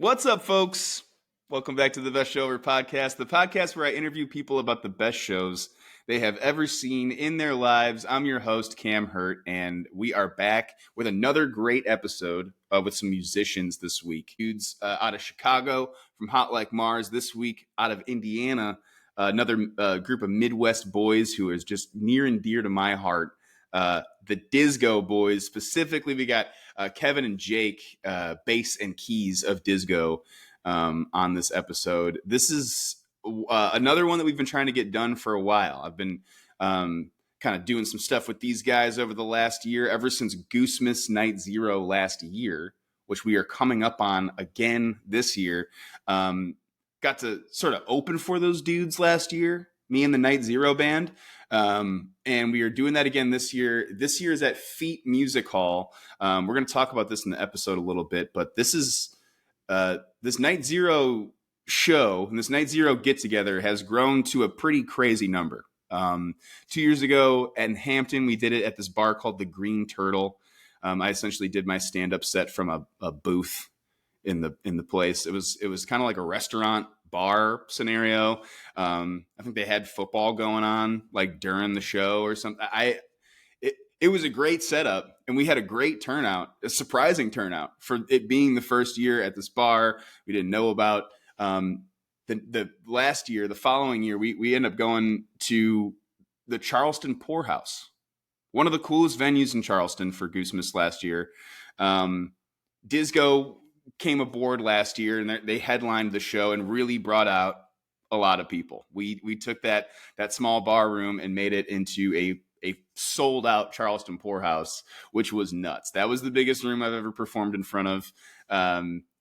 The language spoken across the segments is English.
What's up, folks? Welcome back to the Best Show Ever podcast, the podcast where I interview people about the best shows they have ever seen in their lives. I'm your host, Cam Herdt, and we are back with another great episode with some musicians this week. Dudes out of Chicago from Hot Like Mars. This week out of Indiana, another group of Midwest boys who is just near and dear to my heart. The Dizgo boys. Specifically, we got Kevin and Jake, Bass and Keys of Dizgo, on this episode. This is another one that we've been trying to get done for a while. I've been kind of doing some stuff with these guys over the last year, ever since Goosemas Night Zero last year, which we are coming up on again this year. Got to sort of open for those dudes last year, me and the Night Zero band. And we are doing that again this year. This year is at Phish Music Hall. We're going to talk about this in the episode a little bit, but this is this Night Zero show and this Night Zero get together has grown to a pretty crazy number. 2 years ago in Hampton, we did it at this bar called the Green Turtle. I essentially did my stand-up set from a booth in the place. It was kind of like a restaurant bar scenario. I think they had football going on like during the show or something. It was a great setup, and we had a great turnout, a surprising turnout for it being the first year at this bar. We didn't know about the last year. The following year, we ended up going to the Charleston Poorhouse, one of the coolest venues in Charleston for Goosemas last year. Dizgo came aboard last year, and they headlined the show and really brought out a lot of people. We took that small bar room and made it into a sold out Charleston Poorhouse, which was nuts. That was the biggest room I've ever performed in front of.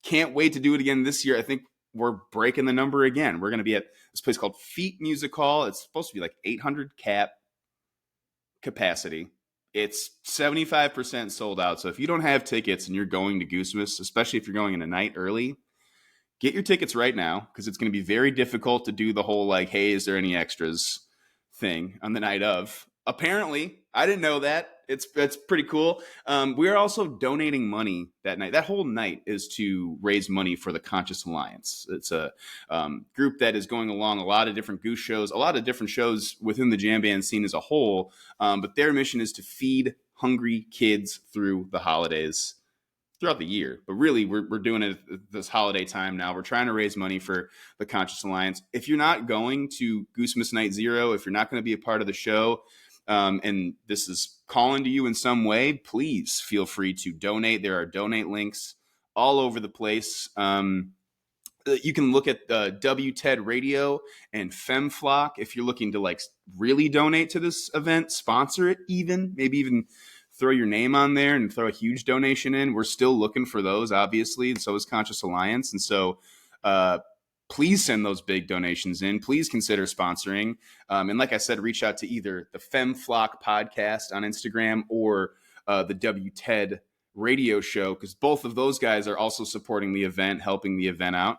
Can't wait to do it again this year. I think we're breaking the number again. We're going to be at this place called Phish Music Hall. It's supposed to be like 800 cap capacity. It's 75% sold out. So if you don't have tickets and you're going to Goosemas, especially if you're going in a night early, get your tickets right now, because it's going to be very difficult to do the whole like, hey, is there any extras thing on the night of. Apparently, I didn't know that. It's pretty cool. We are also donating money that night. That whole night is to raise money for the Conscious Alliance. It's a group that is going along a lot of different Goose shows, a lot of different shows within the jam band scene as a whole. But their mission is to feed hungry kids through the holidays, throughout the year. But really, we're doing it at this holiday time now. We're trying to raise money for the Conscious Alliance. If you're not going to Goosemas Night Zero, if you're not going to be a part of the show, and this is calling to you in some way, please feel free to donate. There are donate links all over the place. You can look at WTED Radio and FemFlock if you're looking to like really donate to this event, sponsor it maybe even throw your name on there and throw a huge donation in. We're still looking for those, obviously, and so is Conscious Alliance. And so please send those big donations in. Please consider sponsoring. And like I said, reach out to either the FemFlock podcast on Instagram or the WTED radio show, because both of those guys are also supporting the event, helping the event out.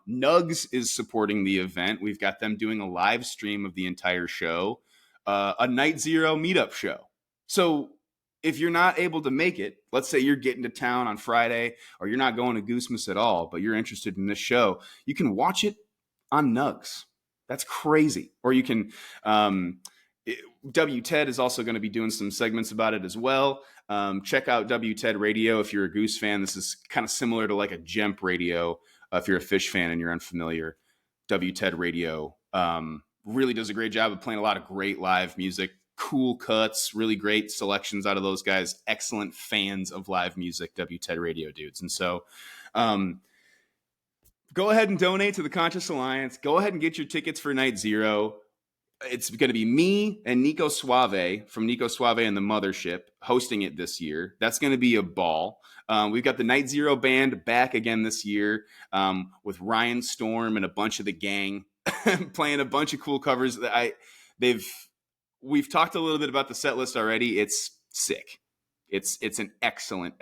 Nugs is supporting the event. We've got them doing a live stream of the entire show, a Night Zero meetup show. So if you're not able to make it, let's say you're getting to town on Friday or you're not going to Goosemas at all, but you're interested in this show, you can watch it on Nugs. That's crazy. Or you can, WTED is also going to be doing some segments about it as well. Check out WTED Radio if you're a Goose fan. This is kind of similar to like a Jemp Radio if you're a Phish fan and you're unfamiliar. WTED Radio really does a great job of playing a lot of great live music. Cool cuts, really great selections out of those guys. Excellent fans of live music, WTED Radio dudes. And so go ahead and donate to the Conscious Alliance. Go ahead and get your tickets for Night Zero. It's going to be me and Nico Suave from Nico Suave and the Mothership hosting it this year. That's going to be a ball. We've got the Night Zero band back again this year with Ryan Storm and a bunch of the gang playing a bunch of cool covers. We've talked a little bit about the set list already. It's sick. It's an excellent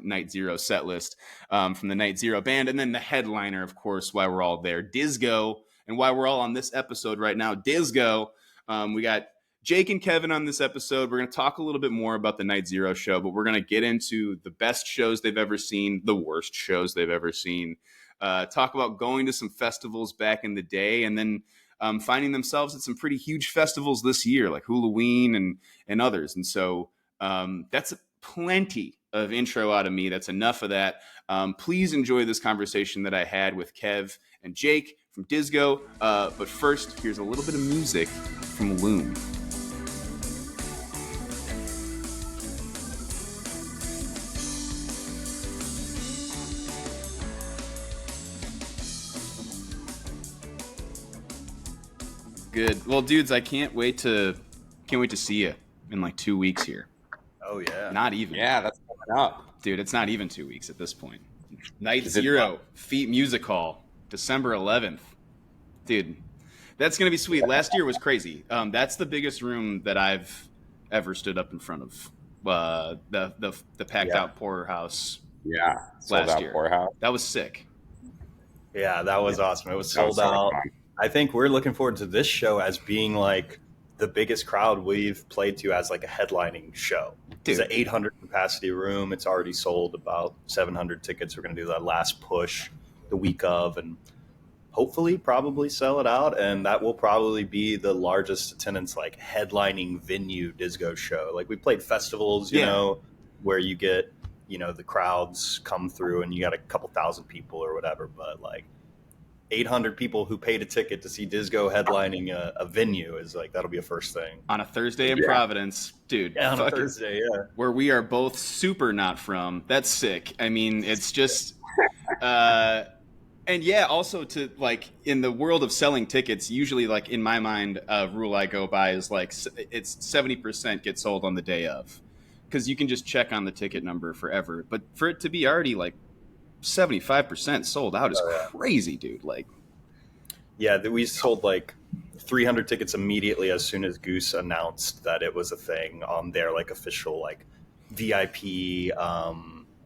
Night Zero set list from the Night Zero band. And then the headliner, of course, why we're all there, Dizgo, and why we're all on this episode right now, Dizgo. We got Jake and Kevin on this episode. We're going to talk a little bit more about the Night Zero show, but we're going to get into the best shows they've ever seen, the worst shows they've ever seen, talk about going to some festivals back in the day, and then finding themselves at some pretty huge festivals this year, like Halloween and others. And so that's plenty of intro out of me. That's enough of that. Please enjoy this conversation that I had with Kev and Jake from Dizgo. But first, here's a little bit of music from Loom. Good. Well, dudes, I can't wait to see you in like 2 weeks here. Oh yeah. Not even. Yeah, that's coming up. Dude, it's not even 2 weeks at this point. Night Zero, Feet Music Hall, December 11th. Dude, that's going to be sweet. Last year was crazy. That's the biggest room that I've ever stood up in front of. The packed out Poorhouse. Yeah, last year. Poorhouse. That was sick. Yeah, that was awesome. It was sold out. I think we're looking forward to this show as being like the biggest crowd we've played to as like a headlining show. Dude. It's an 800 capacity room. It's already sold about 700 tickets. We're going to do that last push the week of and hopefully probably sell it out. And that will probably be the largest attendance, like headlining venue Dizgo show. Like we played festivals, you know, where you get, you know, the crowds come through and you got a couple thousand people or whatever. But like 800 people who paid a ticket to see Dizgo headlining a venue is like, that'll be a first thing. On a Thursday in Providence, dude. Yeah, on a Thursday, where we are both super not from. That's sick. I mean, it's just... and yeah, also to like in the world of selling tickets, usually like in my mind, a rule I go by is like it's 70% get sold on the day of. Because you can just check on the ticket number forever. But for it to be already like 75% sold out is crazy, dude. Like, yeah, we sold like 300 tickets immediately as soon as Goose announced that it was a thing on their like official like VIP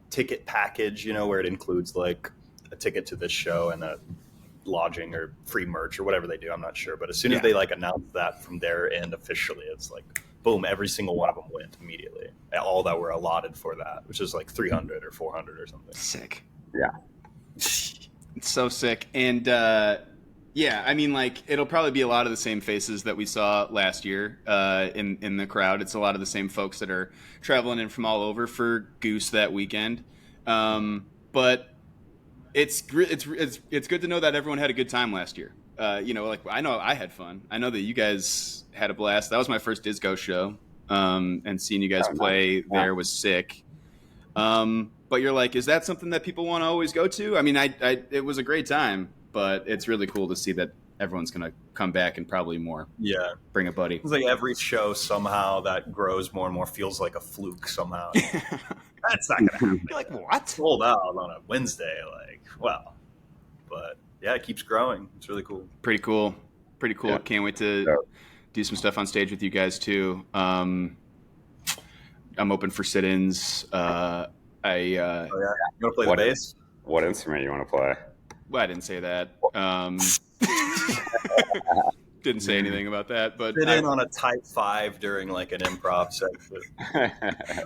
ticket package, you know, where it includes like a ticket to this show and a lodging or free merch or whatever they do. I'm not sure, but as soon as they like announced that from their end officially, it's like boom, every single one of them went immediately. All that were allotted for that, which is like 300 or 400 or something. Sick. Yeah. It's so sick. And yeah, I mean, like, it'll probably be a lot of the same faces that we saw last year in the crowd. It's a lot of the same folks that are traveling in from all over for Goose that weekend. But it's good to know that everyone had a good time last year. You know, like, I know I had fun. I know that you guys had a blast. That was my first Dizgo show. And seeing you guys play there was sick. But you're like, is that something that people want to always go to? I mean, it was a great time, but it's really cool to see that everyone's going to come back and probably more. Yeah. Bring a buddy. It's like every show somehow that grows more and more feels like a fluke somehow. That's not going to happen. You're like, what? Sold out on a Wednesday. Like, well, but yeah, it keeps growing. It's really cool. Pretty cool. Yeah. Can't wait to do some stuff on stage with you guys too. I'm open for sit-ins. You want to play the bass? What instrument you want to play? Well, I didn't say that. Didn't say anything about that. But sit in on a type 5 during like an improv section.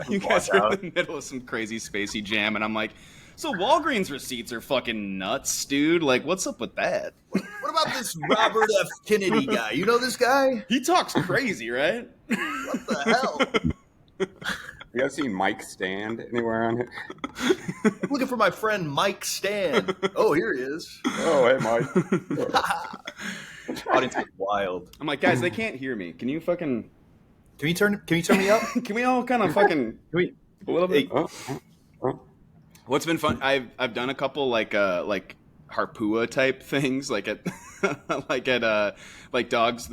You guys are in the middle of some crazy spacey jam, and I'm like, so Walgreens receipts are fucking nuts, dude. Like, what's up with that? What about this Robert F. Kennedy guy? You know this guy? He talks crazy, right? What the hell? You guys seen Mike Stand anywhere on it? I'm looking for my friend Mike Stand. Oh, here he is. Oh, hey, Mike. Audience is wild. I'm like, guys, they can't hear me. Can you fucking... Can you turn me up? Can we all kind of fucking... A little bit? Oh. What's been fun? I've done a couple like Harpua type things, like at the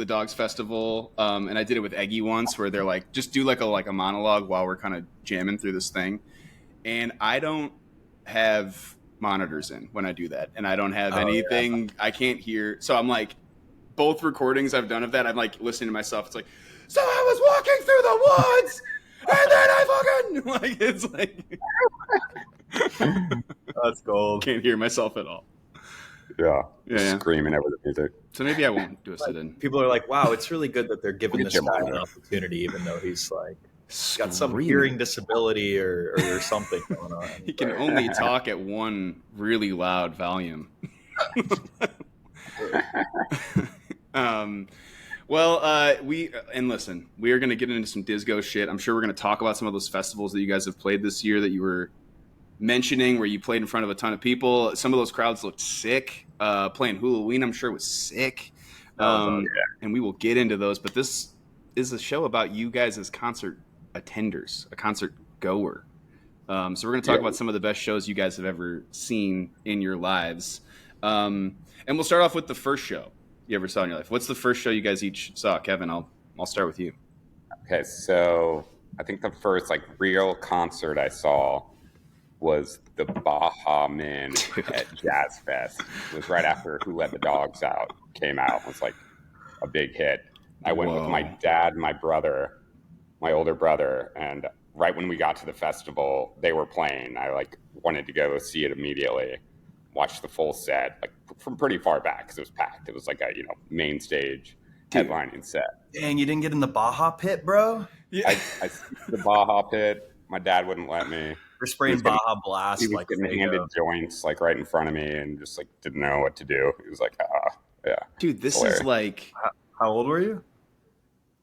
Dogs Festival, and I did it with Eggy once, where they're like, just do like a monologue while we're kind of jamming through this thing, and I don't have monitors in when I do that, and I don't have anything. I can't hear, so I'm like, both recordings I've done of that, I'm like listening to myself. It's like, so I was walking through the woods, and then I fucking like, it's like. That's gold. Can't hear myself at all. Yeah. Screaming over the music. So maybe I won't do a sit-in. People are like, wow, it's really good that they're giving this guy an opportunity, even though he's like got some hearing disability or something going on. He can only talk at one really loud volume. Listen, we are going to get into some Dizgo shit. I'm sure we're going to talk about some of those festivals that you guys have played this year that you were mentioning, where you played in front of a ton of people. Some of those crowds looked sick. Playing Halloween, I'm sure, was sick. And we will get into those. But this is a show about you guys as concert attenders, a concert goer. So we're going to talk about some of the best shows you guys have ever seen in your lives. And we'll start off with the first show you ever saw in your life. What's the first show you guys each saw? Kevin, I'll start with you. Okay, so I think the first real concert I saw was the Baha Men at Jazz Fest. It was right after Who Let the Dogs Out came out. It was like a big hit. I went with my dad and my brother, my older brother, and right when we got to the festival, they were playing. I wanted to go see it immediately. Watched the full set, from pretty far back because it was packed. It was a main stage headlining set. Dang, you didn't get in the Baja pit, bro? Yeah. I the Baja pit. My dad wouldn't let me. We're spraying Baja Blast. He was getting handed joints right in front of me and just didn't know what to do. He was yeah. Dude, this hilarious. Is How old were you?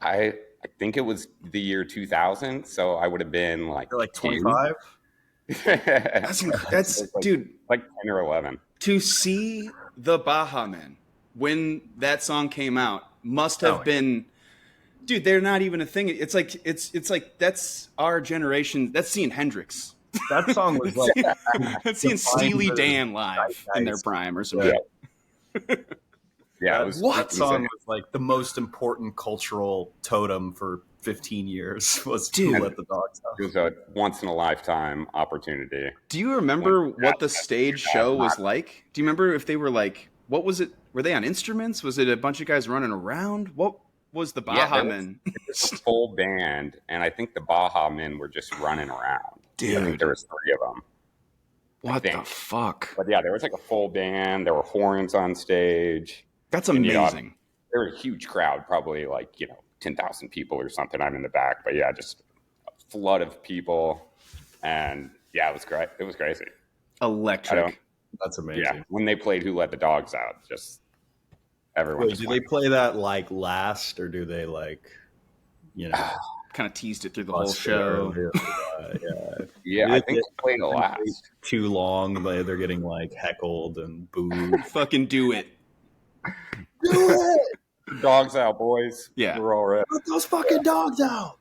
I think it was the year 2000, so I would have been You're 25. That's dude, 10 or 11. To see the Baha Men when that song came out must have been, dude. They're not even a thing. It's like that's our generation. That's seeing Hendrix. That song was that's seeing Steely Dan live in their prime or something. Yeah, that song was the most important cultural totem for 15 years was to let the dogs out. It was a once in a lifetime opportunity. Do you remember what the stage show was like? Do you remember if they were what was it? Were they on instruments? Was it a bunch of guys running around? What was the Baha Men? It was a full band, and I think the Baha Men were just running around. Dude. I think there was 3 of them. What the fuck? But yeah, there was a full band. There were horns on stage. That's amazing. And, there was a huge crowd, probably 10,000 people or something. I'm in the back, but yeah, just a flood of people, and yeah, it was great. It was crazy. Electric. That's amazing. Yeah, when they played "Who Let the Dogs Out," just everyone. Wait, do they play that last, or do they kind of teased it through the whole show? Yeah, I think they played the last. Too long, they're getting heckled and booed. Fucking do it. Do it! Dogs out, boys. Yeah. We're all right. Let those fucking dogs out.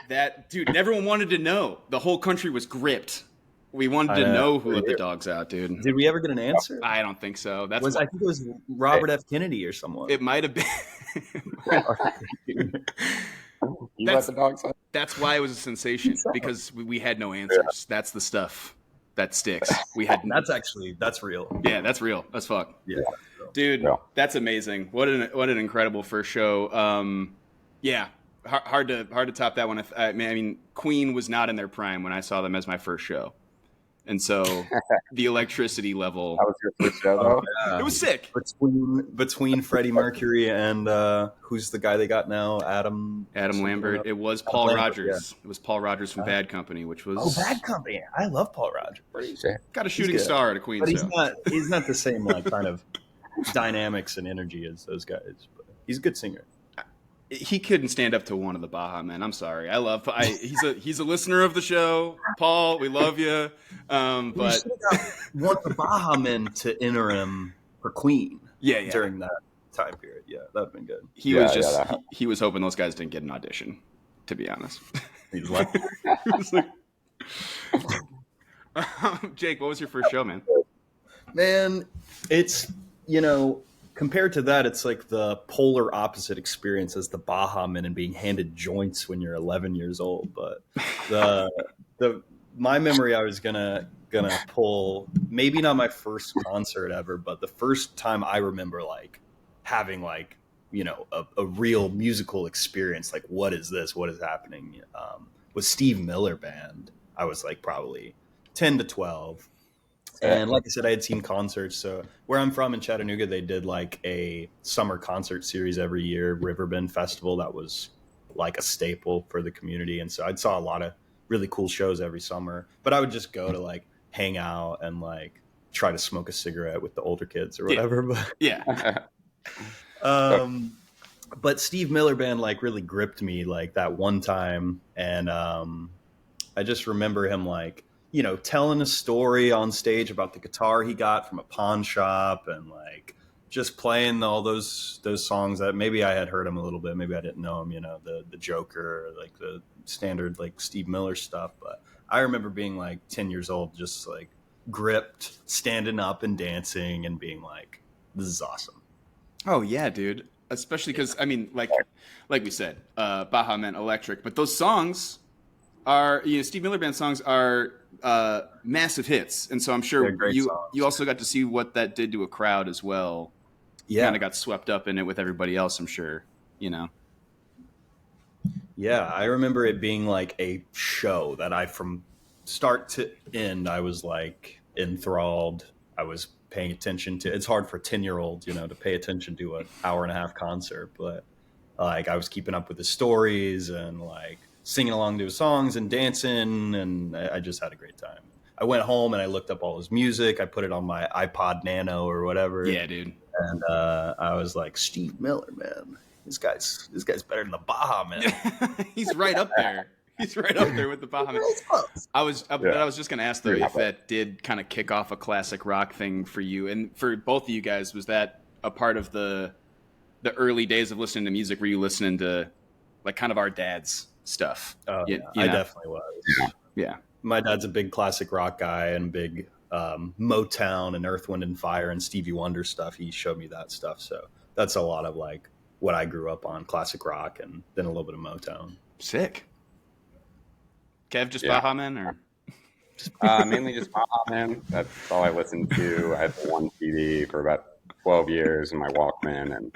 That dude, and everyone wanted to know. The whole country was gripped. We wanted to know who let the dogs out, dude. Did we ever get an answer? I don't think so. I think it was Robert F. Kennedy or someone. It might have been. You let the dogs out? That's why it was a sensation, because we had no answers. Yeah. That's the stuff that sticks. We had. That's real. Yeah, that's real. That's fuck. Yeah. Dude, that's amazing. What an incredible first show. Yeah, hard to top that one. I mean, Queen was not in their prime when I saw them as my first show, and so the electricity level. That was your first show, though. Yeah. It was sick. Between Freddie Mercury and who's the guy they got now, Adam Lambert. It was Paul Rogers. Yeah. It was Paul Rogers from Bad Company, which was Bad Company. I love Paul Rogers. Got a shooting star at a Queen but show. He's not the same kind of dynamics and energy as those guys, but he's a good singer. He couldn't stand up to one of the Baha Men. I'm sorry. He's a listener of the show. Paul, we love you. But want the Baha Men to enter him for Queen. Yeah. During that time period. Yeah, that'd been good. He was hoping those guys didn't get an audition, to be honest. He's like, Jake, what was your first show, man? Man, it's compared to that, it's the polar opposite experience as the Baha Men and being handed joints when you're 11 years old. But my memory, I was gonna pull, maybe not my first concert ever, but the first time I remember having a real musical experience. What is this? What is happening? Was Steve Miller Band. I was probably 10 to 12. And like I said, I had seen concerts. So where I'm from in Chattanooga, they did a summer concert series every year, Riverbend Festival. That was like a staple for the community. And so I saw a lot of really cool shows every summer, but I would just go to like hang out and like try to smoke a cigarette with the older kids or whatever. But Steve Miller Band like really gripped me like that one time. And I just remember him like, you know, telling a story on stage about the guitar he got from a pawn shop and like just playing all those songs that maybe I had heard him a little bit. Maybe I didn't know him, you know, the Joker, like the standard like Steve Miller stuff. But I remember being like 10 years old, just like gripped, standing up and dancing and being like, this is awesome. Oh yeah, dude. Especially because I mean, like we said, Baja meant electric, but those songs are, you know, Steve Miller Band songs are massive hits, and so I'm sure you also got to see what that did to a crowd as well. Yeah, kind of got swept up in it with everybody else. I'm sure, you know. Yeah, I remember it being like a show that I, from start to end, I was like enthralled. I was paying attention to. It's hard for a 10-year-old, you know, to pay attention to an hour-and-a-half concert, but like I was keeping up with the stories and like singing along to his songs and dancing, and I just had a great time. I went home and I looked up all his music. I put it on my iPod Nano or whatever. Yeah, dude. And I was like, Steve Miller, man, this guy's better than the Baja Man. He's right up there. He's right up there with the Baja Man. I was just gonna ask though if that did kind of kick off a classic rock thing for you, and for both of you guys. Was that a part of the early days of listening to music? Were you listening to like kind of our dad's stuff? Oh, yeah, I definitely was. Yeah. My dad's a big classic rock guy and big Motown and Earth, Wind and Fire and Stevie Wonder stuff. He showed me that stuff. So that's a lot of like what I grew up on, classic rock and then a little bit of Motown. Sick. Kev, just Baja Man or? Mainly just Baja Man. That's all I listened to. I had one CD for about 12 years in my Walkman, and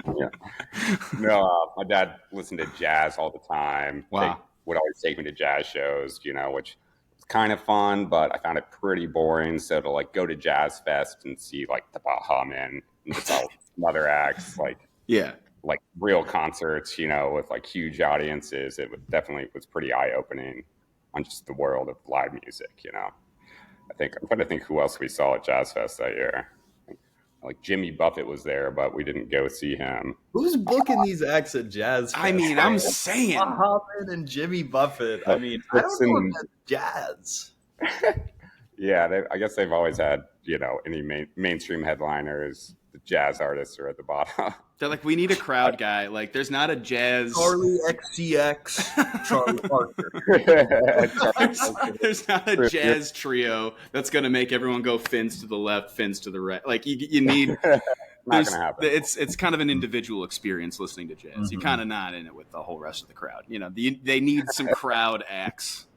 my dad listened to jazz all the time. Wow. They would always take me to jazz shows, you know, which was kind of fun, but I found it pretty boring. So to like go to Jazz Fest and see like the Baja Man and just all some other acts, like real concerts, you know, with like huge audiences, it definitely was pretty eye opening on just the world of live music, you know. I'm trying to think who else we saw at Jazz Fest that year. Like Jimmy Buffett was there, but we didn't go see him. Who's booking these acts at Jazz Fest? I mean, I'm saying Muhammad and Jimmy Buffett. I mean, I don't know if that's jazz. Yeah, I guess they've always had, you know, any mainstream headliners, the jazz artists are at the bottom. They're like, we need a crowd guy. Like, there's not a jazz. Charlie XCX, Charlie Parker. There's not a jazz trio that's going to make everyone go fins to the left, fins to the right. Like, you need. Not gonna happen. It's kind of an individual experience listening to jazz. Mm-hmm. You're kind of not in it with the whole rest of the crowd. You know, they need some crowd acts.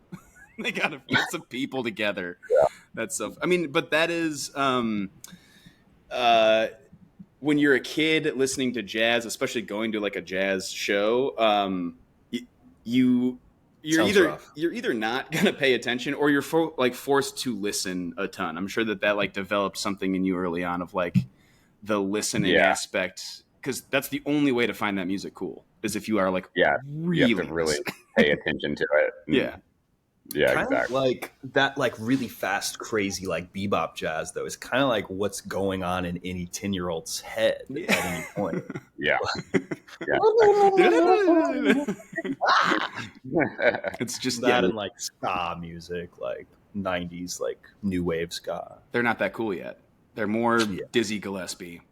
They got to get some people together. Yeah. That's so. I mean, but that is. When you're a kid listening to jazz, especially going to like a jazz show, you're either not gonna pay attention or you're forced to listen a ton. I'm sure that like developed something in you early on of like the listening aspect, because that's the only way to find that music cool is if you are like really you have to really pay attention to it. Yeah, kind exactly. Of like that, like really fast, crazy, like bebop jazz, though, is kind of like what's going on in any 10-year-old's head at any point. Yeah. It's just that and like ska music, like 90s, like new wave ska. They're not that cool yet. They're more Dizzy Gillespie.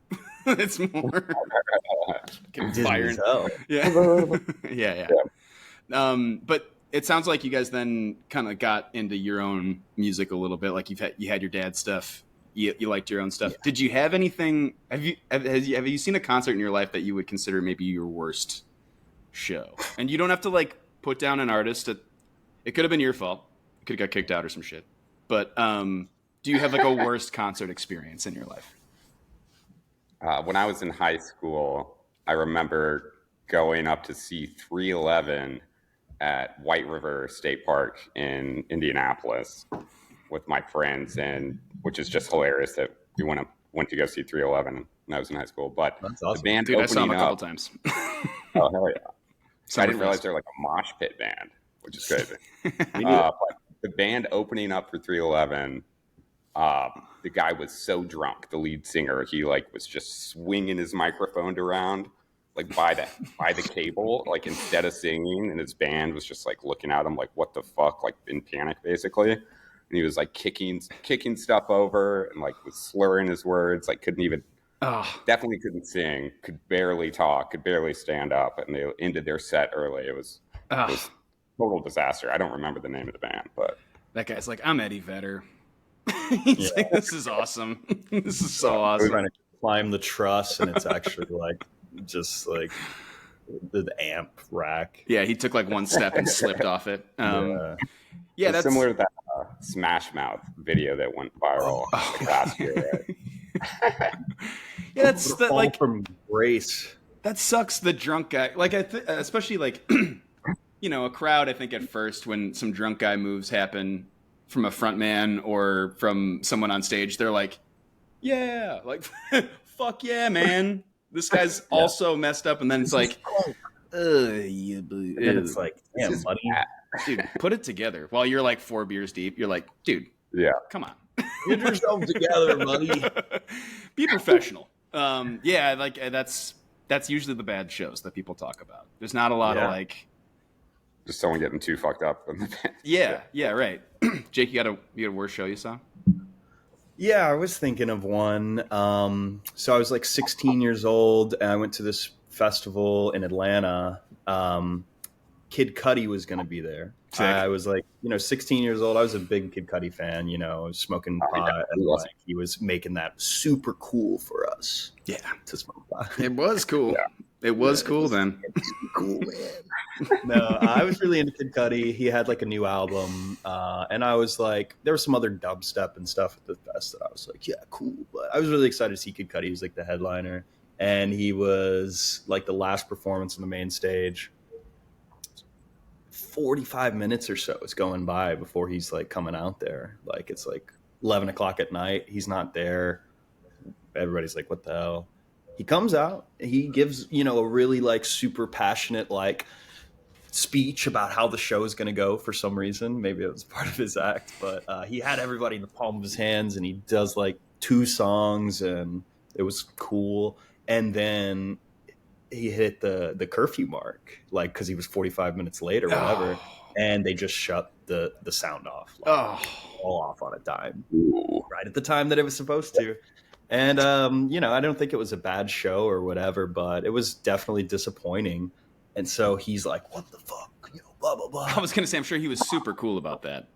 It's more fire. Yeah. But it sounds like you guys then kind of got into your own music a little bit. Like you had your dad's stuff. You liked your own stuff. Yeah. Did you have anything? Have you seen a concert in your life that you would consider maybe your worst show? And you don't have to like put down an artist. It could have been your fault. You could have got kicked out or some shit. But do you have like a worst concert experience in your life? When I was in high school, I remember going up to see 311 at White River State Park in Indianapolis with my friends, and which is just hilarious that we went to go see 311 when I was in high school. But that's awesome. The band Dude, opening I saw him a couple up, times. Oh hell yeah! I didn't realize they're like a mosh pit band, which is good. But the band opening up for 311, the guy was so drunk, the lead singer, he like was just swinging his microphone around like by the cable, like instead of singing, and his band was just like looking at him like, what the fuck, like in panic basically. And he was like kicking stuff over and like was slurring his words, like definitely couldn't sing, could barely talk, could barely stand up, and they ended their set early. It was total disaster. I don't remember the name of the band, but that guy's like, I'm Eddie Vedder. He's like, this is awesome. This is so awesome. We're trying to climb the truss, and it's actually like just like the amp rack. Yeah, he took like one step and slipped off it. Yeah, that's similar to that Smash Mouth video that went viral last year. Right? Yeah, that's that, like from grace. That sucks. The drunk guy, like especially like a crowd. I think at first when some drunk guy moves happen from a front man or from someone on stage, they're like, yeah, like fuck yeah, man. This guy's also messed up, and then it's like, it's like, damn, buddy. Dude, put it together. While you're like 4 beers deep, you're like, dude, come on. Get yourself together, buddy. Be professional. Yeah, like that's usually the bad shows that people talk about. There's not a lot of like just someone getting too fucked up in the band. Yeah, right. Jake, you got a worst show you saw? Yeah, I was thinking of one. So I was like 16 years old, and I went to this festival in Atlanta. Kid Cudi was going to be there. I was like, 16 years old. I was a big Kid Cudi fan, I was smoking pot. And like, he was making that super cool for us. Yeah. To smoke pot. It was cool. Yeah. It was cool then. It was cool, man. No, I was really into Kid Cudi. He had like a new album. And I was like, there was some other dubstep and stuff at the fest that I was like, yeah, cool. But I was really excited to see Kid Cudi. He was like the headliner. And he was like the last performance on the main stage. 45 minutes or so is going by before he's like coming out there. Like it's like 11 o'clock at night. He's not there. Everybody's like, what the hell? He comes out. He gives, a really like super passionate like speech about how the show is going to go for some reason. Maybe it was part of his act, but he had everybody in the palm of his hands, and he does like 2 songs, and it was cool. And then he hit the curfew mark, like, because he was 45 minutes late or whatever, and they just shut the sound off, like, all off on a dime, right at the time that it was supposed to. And I don't think it was a bad show or whatever, but it was definitely disappointing. And so he's like, "What the fuck?" Blah blah blah. I was gonna say, I'm sure he was super cool about that.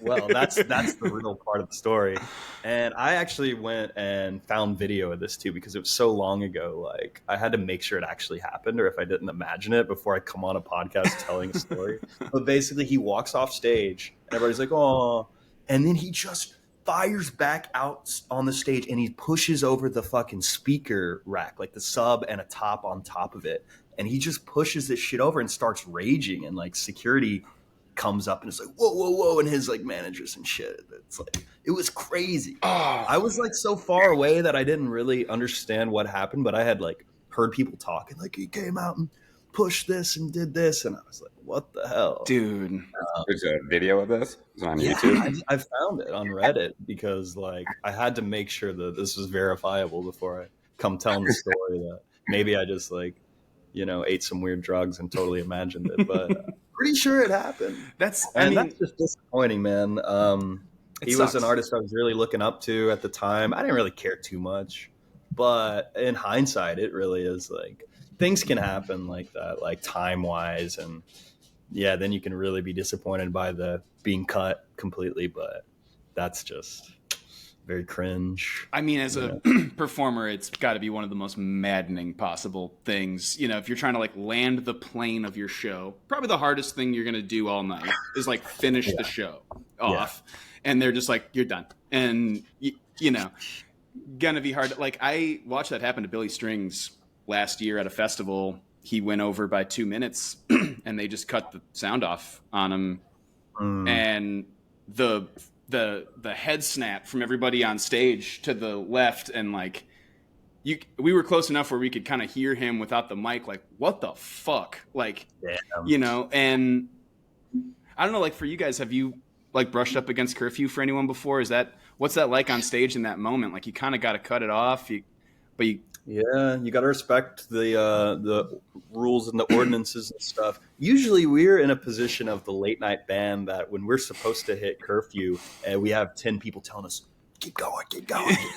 Well, that's the real part of the story. And I actually went and found video of this too, because it was so long ago. Like, I had to make sure it actually happened, or if I didn't imagine it before I come on a podcast telling a story. But basically, he walks off stage, and everybody's like, "Oh," and then he just fires back out on the stage, and he pushes over the fucking speaker rack, like the sub and a top on top of it. And he just pushes this shit over and starts raging, and like security comes up and it's like, whoa, whoa, whoa, and his like managers and shit. It's like, it was crazy. I was like so far away that I didn't really understand what happened, but I had like heard people talking, like, he came out and pushed this and did this, and I was like, what the hell, dude? There's a video of this. It's on YouTube. I found it on Reddit because like I had to make sure that this was verifiable before I come telling the story that maybe I just like, ate some weird drugs and totally imagined it, but pretty sure it happened. That's just disappointing, man. He was an artist I was really looking up to at the time. I didn't really care too much, but in hindsight, it really is like things can happen like that, like time wise. And yeah, then you can really be disappointed by the being cut completely, but that's just very cringe. I mean, as a performer, it's got to be one of the most maddening possible things. If you're trying to like land the plane of your show, probably the hardest thing you're going to do all night is like finish the show off. And they're just like, you're done. And, going to be hard. Like, I watched that happen to Billy Strings last year at a festival. He went over by 2 minutes and they just cut the sound off on him. And the head snap from everybody on stage to the left, and like we were close enough where we could kind of hear him without the mic, like, what the fuck? Like, you know, and I don't know, like for you guys, have you like brushed up against curfew for anyone before? What's that like on stage in that moment? Like you kind of got to cut it off. Yeah, you got to respect the rules and the ordinances and stuff. Usually we're in a position of the late night band that when we're supposed to hit curfew and we have 10 people telling us, keep going.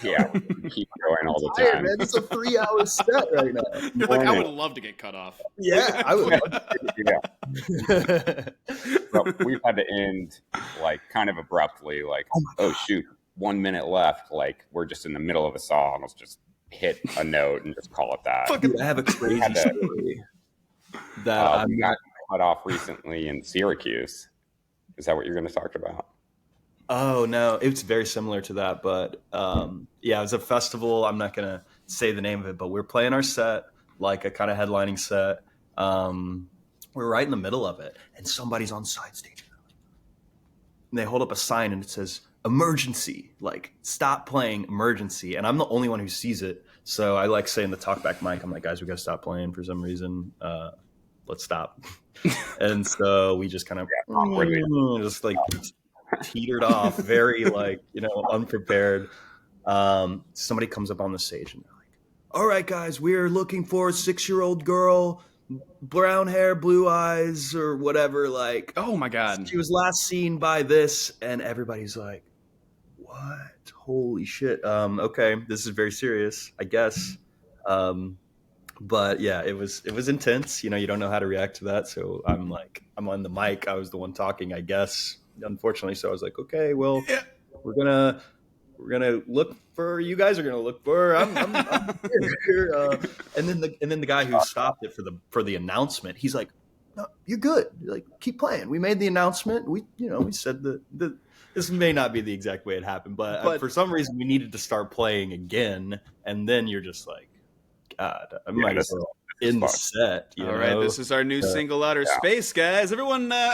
Yeah, keep going all the time. Man, it's a 3-hour set right now. You're like, I would love to get cut off. Yeah, I would love to. But we've had to end like kind of abruptly, like, oh shoot, 1 minute left. Like we're just in the middle of a song. Let's just hit a note and just call it that. Dude, I have a crazy story that we got cut off recently in Syracuse. Is that what you're going to talk about? Oh no, it's very similar to that, but yeah, it was a festival. I'm not gonna say the name of it, but we're playing our set, like a kind of headlining set. We're right in the middle of it, and somebody's on side stage, and they hold up a sign, and it says "emergency," like stop playing, emergency. And I'm the only one who sees it, so I like saying the talkback mic. I'm like, guys, we gotta stop playing for some reason. Let's stop. And so we just kind of just like teetered off, very like, you know, unprepared. Somebody comes up on the stage and they're like, all right guys, we're looking for a 6-year-old girl, brown hair, blue eyes, or whatever. Like, oh my god, she was last seen by this. And everybody's like, what? Holy shit. Okay, this is very serious, I guess. But yeah, it was intense. You know, you don't know how to react to that, so I'm on the mic, I was the one talking, I guess, unfortunately. So I was like, okay, well, we're gonna look for, you guys are gonna look for, I'm here. And then the guy who stopped it for the announcement, he's like, no, you're good, like keep playing, we made the announcement, we said the this may not be the exact way it happened, but for some reason we needed to start playing again. And then you're just like, God, I might as well in the set. All right, this is our new single, Outer Space, guys. Everyone, no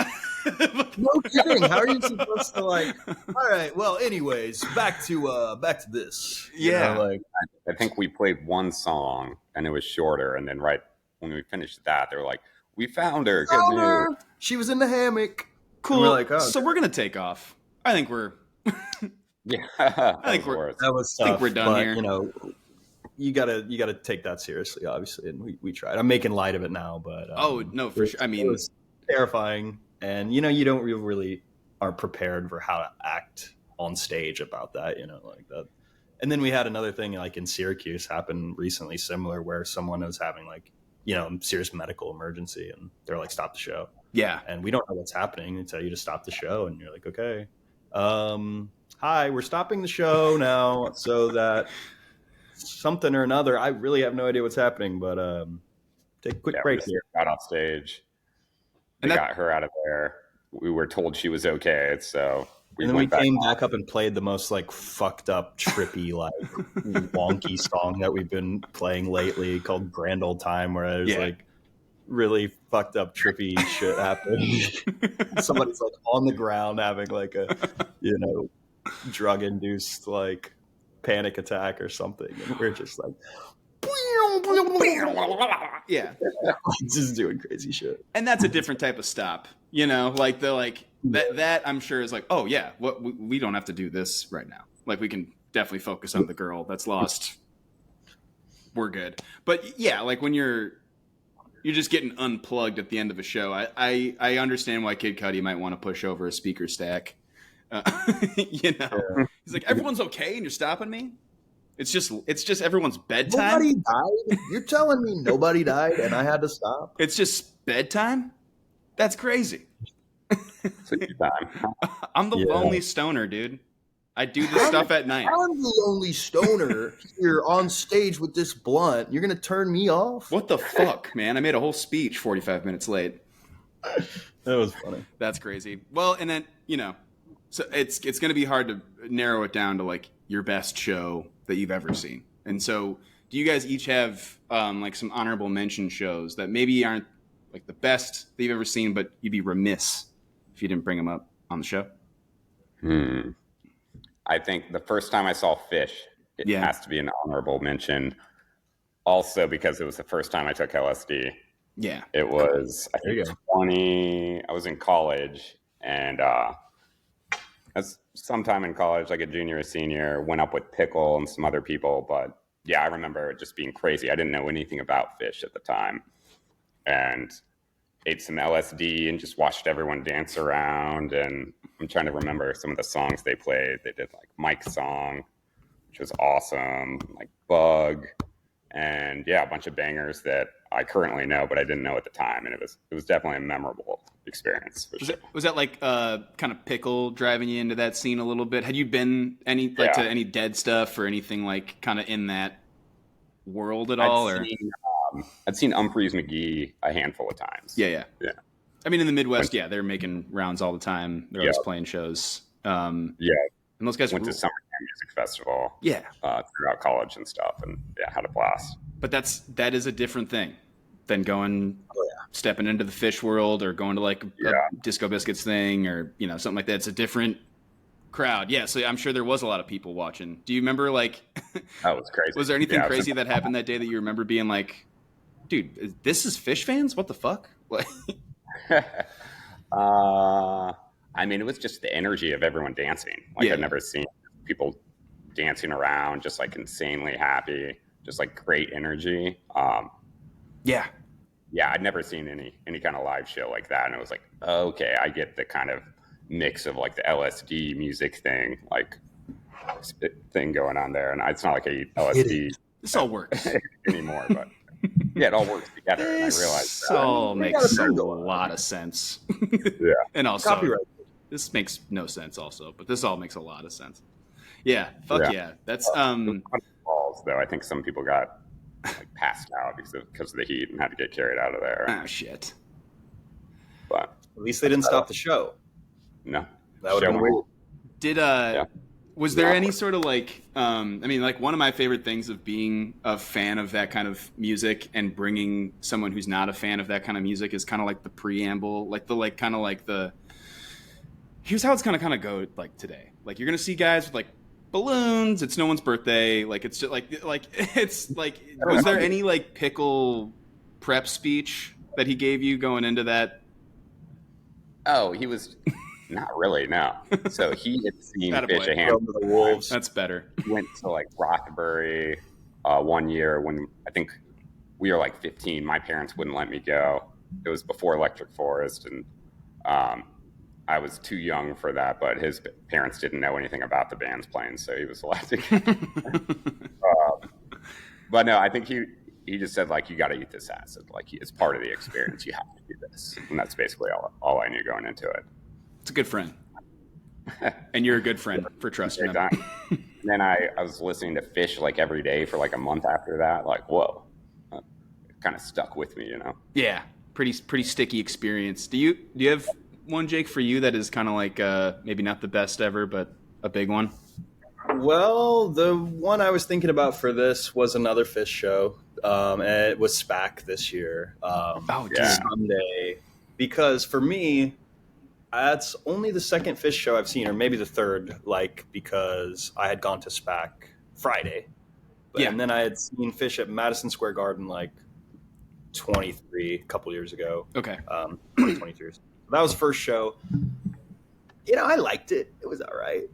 kidding. How are you supposed to like? All right, well, anyways, back to this. Yeah, you know, like I think we played one song and it was shorter, and then right when we finished that, they were like, "We found her. Good news. She was in the hammock." Cool. We're like, so we're gonna take off. I think we're. Yeah, I think we're done here. You know, you gotta take that seriously, obviously, and we tried. I'm making light of it now, but oh no, for sure. I mean, it was terrifying, and you know, you don't really aren't prepared for how to act on stage about that, you know, like that. And then we had another thing like in Syracuse happen recently, similar, where someone was having like, you know, serious medical emergency, and they're like, stop the show. Yeah, and we don't know what's happening. They tell you to stop the show, and you're like, okay, hi, we're stopping the show now, so that something or another. I really have no idea what's happening, but take a quick break here. Got off stage. They got her out of there. We were told she was okay, so we came back up and played the most like fucked up, trippy, like wonky song that we've been playing lately called "Grand Old Time," where there's like really fucked up, trippy shit happening. Somebody's like on the ground having like a, you know, drug induced like panic attack or something, and we're just like just doing crazy shit. And that's a different type of stop, you know, like the like that I'm sure is like, oh yeah, what we don't have to do this right now, like we can definitely focus on the girl that's lost, we're good. But yeah, like when you're just getting unplugged at the end of a show, I understand why Kid Cudi might want to push over a speaker stack. You know, he's like, everyone's okay, and you're stopping me. It's just everyone's bedtime. Nobody died. You're telling me nobody died, and I had to stop. It's just bedtime. That's crazy. I'm the lonely stoner, dude. I do this stuff at night. I'm the lonely stoner here on stage with this blunt. You're gonna turn me off? What the fuck, man? I made a whole speech 45 minutes late. That was funny. That's crazy. Well, and then, you know, so it's going to be hard to narrow it down to like your best show that you've ever seen. And so do you guys each have like some honorable mention shows that maybe aren't like the best that you've ever seen, but you'd be remiss if you didn't bring them up on the show? I think the first time I saw Phish, it has to be an honorable mention. also because it was the first time I took LSD. Yeah. It was, I think, 20. I was in college, and that's sometime in college, like a junior or senior, went up with Pickle and some other people. But yeah, I remember it just being crazy. I didn't know anything about Phish at the time, and ate some LSD and just watched everyone dance around. And I'm trying to remember some of the songs they played. They did like Mike's song, which was awesome, like Bug, and yeah, a bunch of bangers that I currently know, but I didn't know at the time. And it was definitely a memorable experience. Was that like kind of Pickle driving you into that scene a little bit? Had you been to any Dead stuff or anything like kind of in that world at all? I'd seen Humphreys McGee a handful of times. Yeah. I mean, in the Midwest, they're making rounds all the time. They're always playing shows. And those guys went to Summer Jam Music Festival. Yeah, throughout college and stuff, and had a blast. But that is a different thing than stepping into the Phish world or going to like a Disco Biscuits thing or something like that. It's a different crowd. Yeah, so I'm sure there was a lot of people watching. Do you remember like? That was crazy. Was there anything crazy that happened that day that you remember being like, dude, this is Phish fans? What the fuck? I mean, it was just the energy of everyone dancing. Like I've never seen people dancing around, just like insanely happy, just like great energy. I'd never seen any kind of live show like that, and it was like, okay, I get the kind of mix of like the LSD music thing, like thing going on there, and it's not like I eat LSD. This all works anymore, but. Yeah, it all works together, and I realized that. All makes a lot of sense. Yeah. And also, copyright. This makes no sense also, but this all makes a lot of sense. Yeah, fuck yeah. That's balls, though. I think some people got like passed out because of the heat and had to get carried out of there. Oh, shit. But at least they didn't stop the show. No. That would have been weird. Did was there any sort of like I mean, like one of my favorite things of being a fan of that kind of music and bringing someone who's not a fan of that kind of music is kind of like the preamble, like the here's how it's gonna kind of go like today. Like you're gonna see guys with like balloons. It's no one's birthday. Like it's just like it's like was there any like Pickle prep speech that he gave you going into that? Oh, he was. Not really, no. So he had seen Phish a handful of the Wolves. That's better. He went to like Rothbury one year when I think we were like 15. My parents wouldn't let me go. It was before Electric Forest, and I was too young for that. But his parents didn't know anything about the bands playing, so he was allowed to go. But no, I think he just said like, you got to eat this acid. Like it's part of the experience. You have to do this, and that's basically all I knew going into it. It's a good friend. And you're a good friend for trusting him. And then I was listening to Phish like every day for like a month after that. Like, whoa. It kind of stuck with me, Yeah. Pretty sticky experience. Do you have one, Jake, for you that is kind of like maybe not the best ever, but a big one? Well, the one I was thinking about for this was another Phish show. And it was SPAC this year. Sunday. Because for me, that's only the second Phish show I've seen, or maybe the third, like, because I had gone to SPAC Friday. And then I had seen Phish at Madison Square Garden, like, 23, a couple years ago. Okay. 2023. So that was the first show. I liked it. It was all right.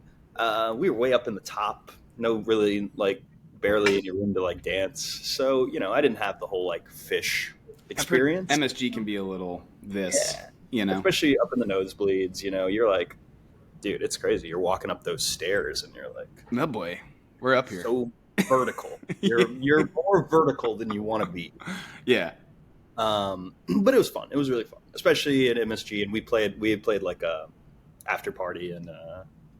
We were way up in the top. No really, like, barely any room to, like, dance. So, I didn't have the whole, like, Phish experience. MSG can be a little especially up in the nosebleeds, you're like, dude, it's crazy. You're walking up those stairs and you're like, oh boy, we're up here. So vertical. You're more vertical than you want to be. Yeah. But it was fun. It was really fun, especially at MSG. And we had played like a after party in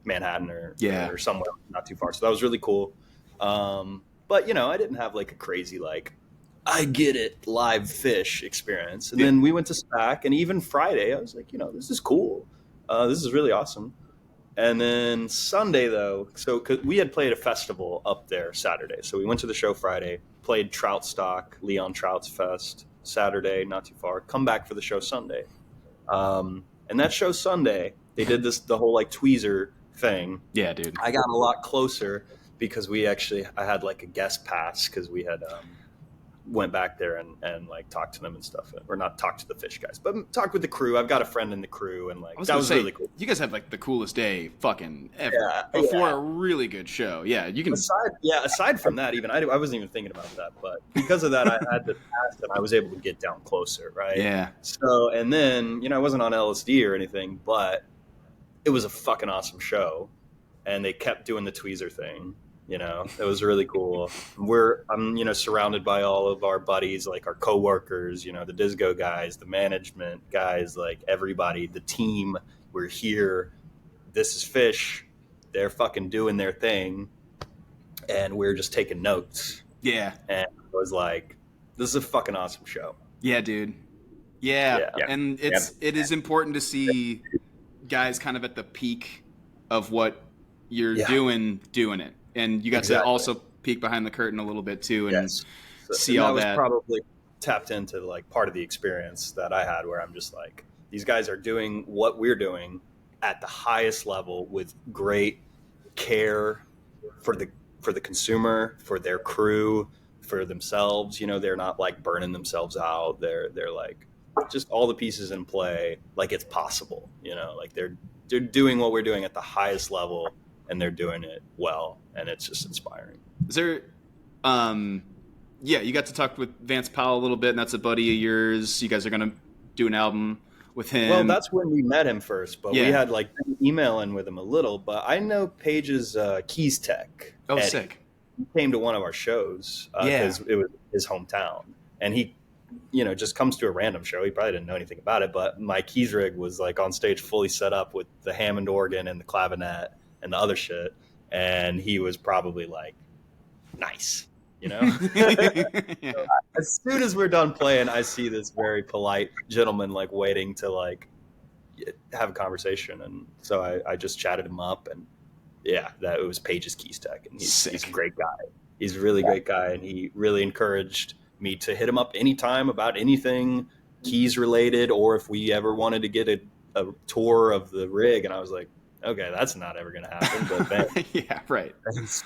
Manhattan or somewhere not too far. So that was really cool. But I didn't have like a crazy, like, I get it, live Phish experience. And then we went to SPAC, and even Friday, I was like, this is cool. This is really awesome. And then Sunday, though, cause we had played a festival up there Saturday. So we went to the show Friday, played Trout Stock, Leon Trout's Fest, Saturday, not too far, come back for the show Sunday. And that show Sunday, they did the whole, like, tweezer thing. Yeah, dude. I got a lot closer because I had, like, a guest pass because we had... went back there and like talked to them and stuff, or not talked to the Phish guys, but talked with the crew. I've got a friend in the crew, and like that was really cool. You guys had like the coolest day fucking ever before a really good show. Yeah, you can. Aside from that, even I wasn't even thinking about that, but because of that, I had the pass and I was able to get down closer, right? Yeah. So, and then I wasn't on LSD or anything, but it was a fucking awesome show, and they kept doing the tweezer thing. It was really cool. I'm surrounded by all of our buddies, like our coworkers, the Dizgo guys, the management guys, like everybody, the team. We're here. This is Phish. They're fucking doing their thing, and we're just taking notes. Yeah. And I was like, this is a fucking awesome show. Yeah, dude. Yeah. And it is important to see guys kind of at the peak of what you're doing it. And you got to also peek behind the curtain a little bit too, and see all that. Was probably tapped into like part of the experience that I had, where I'm just like, these guys are doing what we're doing at the highest level with great care for the consumer, for their crew, for themselves. They're not like burning themselves out. They're like just all the pieces in play, like it's possible. Like they're doing what we're doing at the highest level. And they're doing it well, and it's just inspiring. Is there, you got to talk with Vance Powell a little bit, and that's a buddy of yours. You guys are going to do an album with him. Well, that's when we met him first, but we had like emailing with him a little. But I know Paige's Keys tech. Oh, Eddie. Sick. He came to one of our shows because it was his hometown, and he, just comes to a random show. He probably didn't know anything about it, but my keys rig was like on stage, fully set up with the Hammond organ and the clavinet and the other shit, and he was probably like, nice, So as soon as we're done playing, I see this very polite gentleman like waiting to like have a conversation, and so I just chatted him up, and that it was Paige's Keys Tech, and he's a great guy. He's a really great guy, and he really encouraged me to hit him up anytime about anything keys related, or if we ever wanted to get a tour of the rig, and I was like, okay, that's not ever going to happen. But then, yeah, right.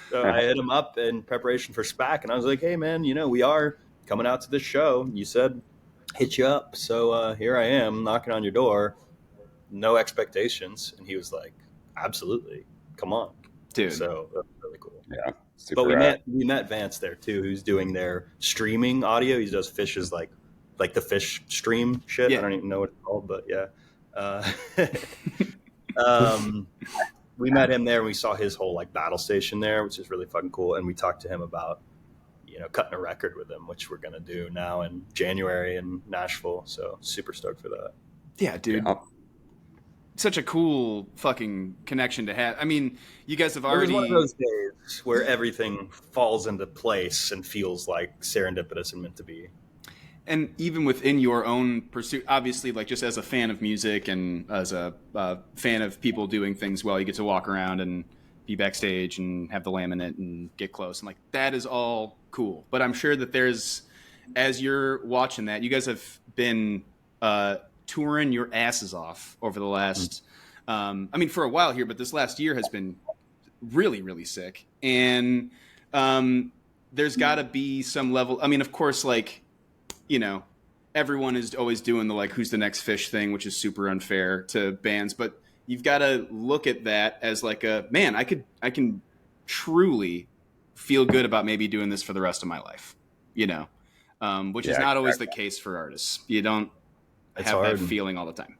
So I hit him up in preparation for SPAC, and I was like, hey, man, we are coming out to this show. You said hit you up. So here I am knocking on your door. No expectations. And he was like, absolutely. Come on. Dude. So that's really cool. Yeah. Super But we met Vance there, too, who's doing their streaming audio. He does Phish's like the Phish stream shit. Yeah. I don't even know what it's called, but yeah. We met him there, and we saw his whole like battle station there, which is really fucking cool. And we talked to him about, cutting a record with him, which we're going to do now in January in Nashville. So super stoked for that. Yeah, dude. Yeah. Such a cool fucking connection to have. I mean, you guys have already... It was one of those days where everything falls into place and feels like serendipitous and meant to be. And even within your own pursuit, obviously, like just as a fan of music and as a fan of people doing things well, you get to walk around and be backstage and have the laminate and get close. And like, that is all cool. But I'm sure that there's, as you're watching that, you guys have been touring your asses off over the last, for a while here, but this last year has been really, really sick. And there's got to be some level, of course, like, everyone is always doing the like, who's the next Phish thing, which is super unfair to bands. But you've got to look at that as like I can truly feel good about maybe doing this for the rest of my life, which is not always the case for artists. You don't have that feeling all the time.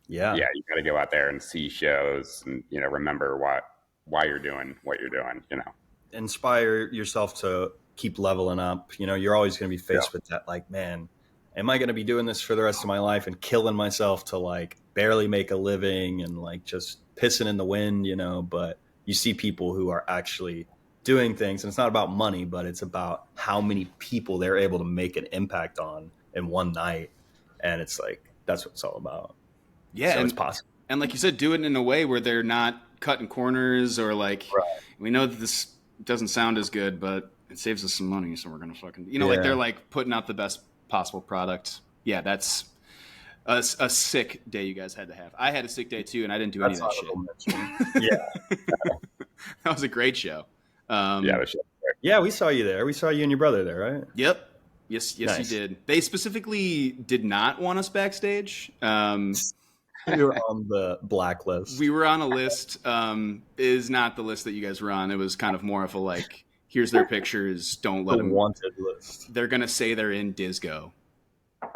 Yeah, you got to go out there and see shows and, remember why you're doing what you're doing, Inspire yourself to keep leveling up. You're always going to be faced with that, like, man, am I going to be doing this for the rest of my life and killing myself to like barely make a living and like just pissing in the wind, but you see people who are actually doing things, and it's not about money, but it's about how many people they're able to make an impact on in one night. And it's like, that's what it's all about. Yeah. So it's possible. And like you said, do it in a way where they're not cutting corners or like, we know that this doesn't sound as good, but it saves us some money, so we're going to fucking, like they're like putting out the best possible product. Yeah, that's a sick day you guys had to have. I had a sick day too, and I didn't do any of that shit. Yeah. That was a great show. The show. Yeah, we saw you there. We saw you and your brother there, right? Yep. Yes, Nice. you did. They specifically did not want us backstage. We were on the blacklist. We were on a list. Is not the list that you guys were on. It was kind of more of a like, here's their pictures. Don't let them. Wanted list. They're gonna say they're in Dizgo.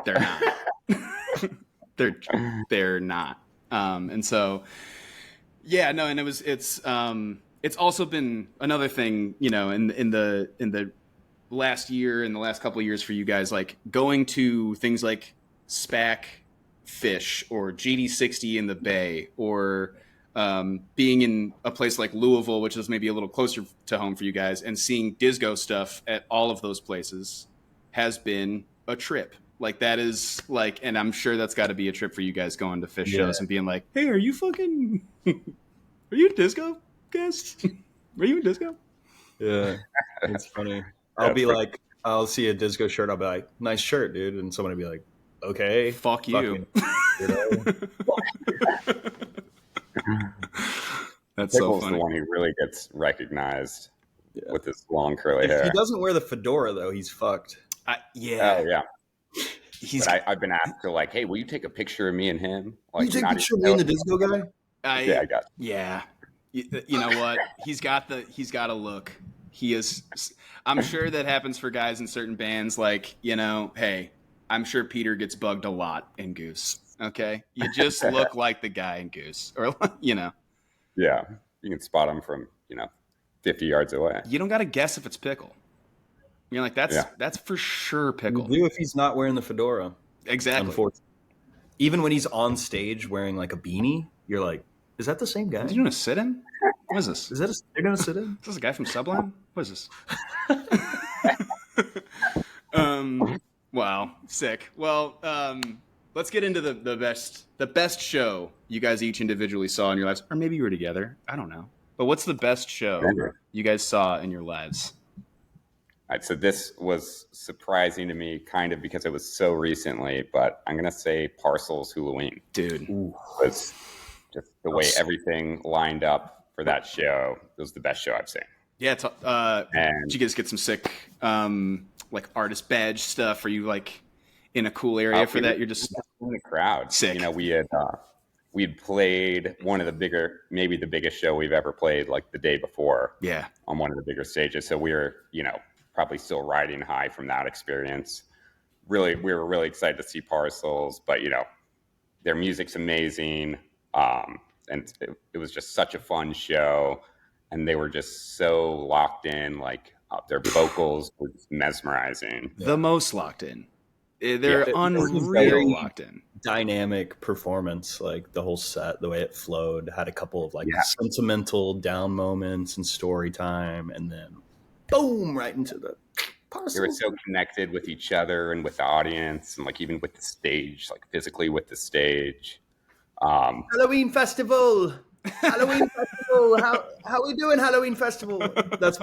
They're not. they're not. And so, yeah, no, and it's also been another thing, you know, in the last year and the last couple of years for you guys, like going to things like SPAC Phish or GD60 in the Bay, or being in a place like Louisville, which is maybe a little closer to home for you guys, and seeing Dizgo stuff at all of those places has been a trip. Like that is like, and I'm sure that's got to be a trip for you guys going to Phish shows and being like, hey, are you in Dizgo, guys? Are you in Dizgo? Yeah, it's funny. I'll see a Dizgo shirt. I'll be like, nice shirt, dude. And someone will be like, okay. Fuck you. That's so funny. The one who really gets recognized with his long curly hair. If he doesn't wear the fedora, though, he's fucked. Yeah. Oh, yeah. I've been asked to like, hey, will you take a picture of me and him? Like, you take a picture of me and the Dizgo guy? Yeah, I got you. Yeah. You know what? He's got a look. He is. I'm sure that happens for guys in certain bands. Like, you know, hey, I'm sure Peter gets bugged a lot in Goose. Okay, you just look like the guy in Goose, or you know. Yeah, you can spot him from 50 yards away. You don't got to guess if it's Pickle. You're like, that's for sure Pickle. You do if he's not wearing the fedora. Exactly. Unfortunately. Even when he's on stage wearing like a beanie, you're like, is that the same guy? Are you doing a sit-in? What is this? They're going to sit in? Is this a guy from Sublime? What is this? Wow, sick. Well, let's get into the best show you guys each individually saw in your lives, or maybe you were together. I don't know. But what's the best show you guys saw in your lives? All right, so this was surprising to me, kind of because it was so recently, but I'm gonna say Parcels Halloween. Dude, was just the way everything lined up for that show. It was the best show I've seen. Yeah, did you guys get some sick like artist badge stuff? Are you like in a cool area for that? You're just in the crowd. Sick. You know, we'd played one of the maybe the biggest show we've ever played, like the day before. Yeah. On one of the bigger stages. So we were, probably still riding high from that experience. We were really excited to see Parcels, but their music's amazing. And it was just such a fun show. And they were just so locked in, like their vocals were just mesmerizing. The most locked in. They're unreal locked in. Dynamic performance, like the whole set, the way it flowed, had a couple of sentimental down moments and story time, and then boom, right into the Parcels. They were so connected with each other and with the audience, and like even with the stage, like physically with the stage. Halloween Festival. How we doing, Halloween Festival? That's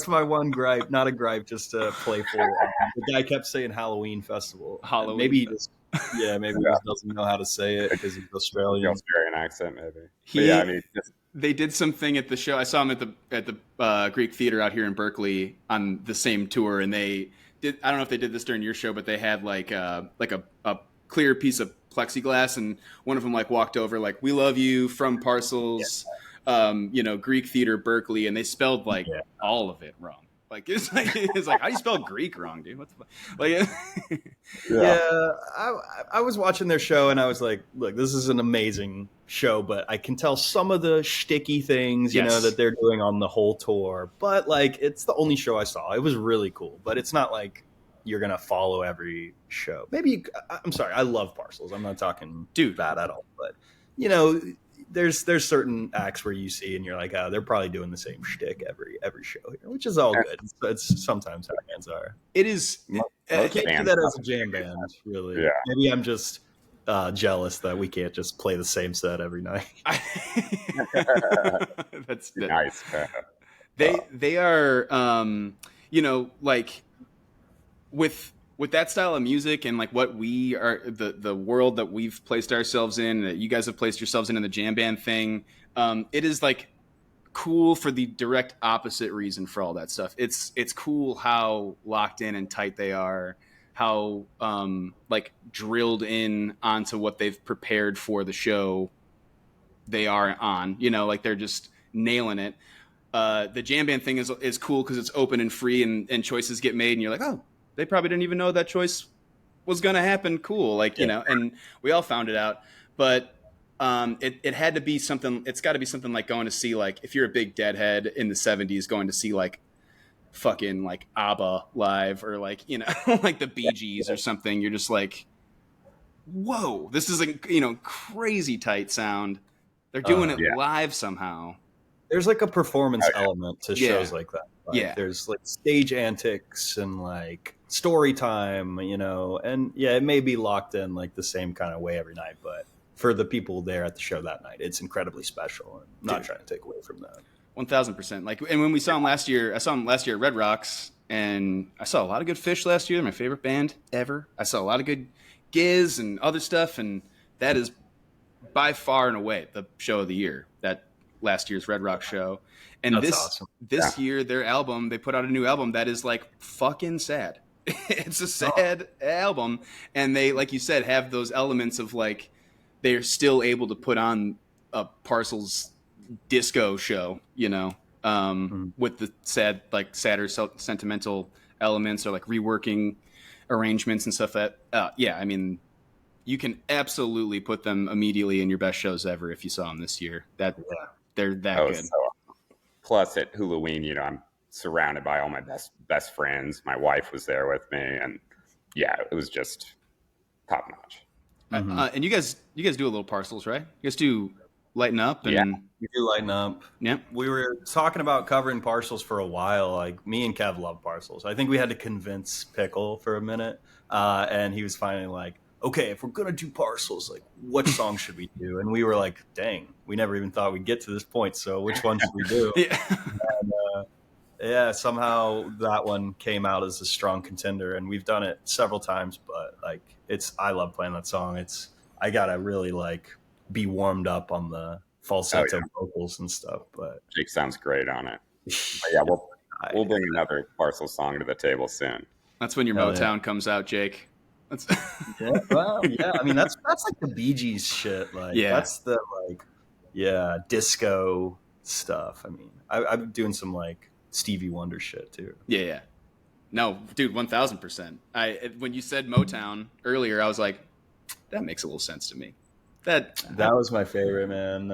my one gripe. Not a gripe, just a playful. The guy kept saying Halloween Festival. Halloween. Maybe he just doesn't know how to say it because he's Australian. The Australian accent, maybe. They did something at the show. I saw him at the Greek Theater out here in Berkeley on the same tour, and they did. I don't know if they did this during your show, but they had like a clear piece of plexiglass, and one of them like walked over like, "We love you from Parcels, Greek Theater Berkeley," and they spelled like all of it wrong. Like it's like how do you spell Greek wrong, dude? What's like? I was watching their show and I was like, look, this is an amazing show, but I can tell some of the shticky things, that they're doing on the whole tour. But like, it's the only show I saw. It was really cool, but it's not like you're gonna follow every show. Maybe I'm sorry, I love Parcels. I'm not talking bad at all, but there's certain acts where you see and you're like, oh, they're probably doing the same shtick every show here, which is all good. It's sometimes how bands are. It is. I can't do that as a jam band, really. Yeah. Maybe I'm just jealous that we can't just play the same set every night. That's nice. They are, like with that style of music and like what we are, the world that we've placed ourselves in, that you guys have placed yourselves in the jam band thing, it is like cool for the direct opposite reason for all that stuff. It's cool how locked in and tight they are, how like drilled in onto what they've prepared for the show they are on. You know, like they're just nailing it. The jam band thing is cool because it's open and free, and choices get made, and you're like, oh, they probably didn't even know that choice was going to happen. Cool. Like, you know, and we all found it out, but it had to be something. It's got to be something like going to see, like, if you're a big Deadhead in the 70s, going to see like fucking like ABBA live, or like, you know, like the Bee Gees or something. You're just like, whoa, this is a, you know, crazy tight sound. They're doing it live somehow. There's like a performance element to shows like that. Like, there's like stage antics and like story time, you know, and it may be locked in like the same kind of way every night, but for the people there at the show that night, it's incredibly special. I'm not trying to take away from that. 1000%. Like, and when we saw him last year, I saw him last year at Red Rocks, and I saw a lot of good Phish last year. They're my favorite band ever. I saw a lot of good Giz and other stuff, and that is by far and away the show of the year, that last year's Red Rock show. And this year, their album, they put out a new album that is like fucking sad. It's a sad album. And they, like you said, have those elements of like, they're still able to put on a Parcels disco show, you know, with the sadder sentimental elements, or like reworking arrangements and stuff that, I mean, you can absolutely put them immediately in your best shows ever if you saw them this year. They're that good. So, plus at Halloween, you know, I'm surrounded by all my best friends. My wife was there with me, and it was just top notch. And you guys do a little Parcels, right? You guys do Lighten Up, and we do Lighten Up. Yeah, we were talking about covering Parcels for a while. Like, me and Kev love Parcels. I think we had to convince Pickle for a minute, and he was finally like, okay, if we're gonna do Parcels, like, what song should we do? And we were like, dang, we never even thought we'd get to this point, so which one should we do? And, somehow that one came out as a strong contender, and we've done it several times, but like, I love playing that song. I gotta really like be warmed up on the falsetto vocals and stuff. But Jake sounds great on it. But we'll bring another Parcel song to the table soon. That's when your Motown comes out, Jake. That's I mean, that's like the Bee Gees shit. Like, that's the disco stuff. I mean, I'm doing some like Stevie Wonder shit too. Yeah. No, dude, 1000%. When you said Motown earlier, I was like, that makes a little sense to me. That was my favorite, man.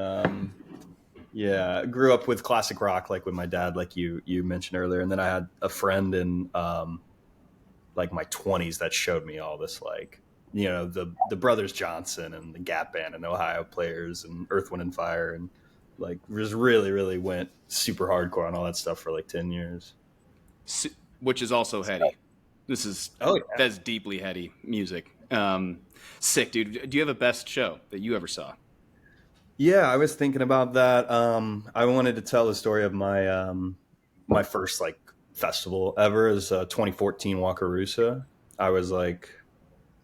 I grew up with classic rock, like with my dad, like you mentioned earlier, and then I had a friend in like my 20s that showed me all this, like, you know, the Brothers Johnson and the Gap Band and Ohio Players and Earth, Wind and Fire, and like just really went super hardcore on all that stuff for like 10 years. Which is also heady. This is that's deeply heady music. Sick, dude. Do you have a best show that you ever saw? Yeah, I was thinking about that. I wanted to tell the story of my my first like festival ever is 2014 Wakarusa. I was like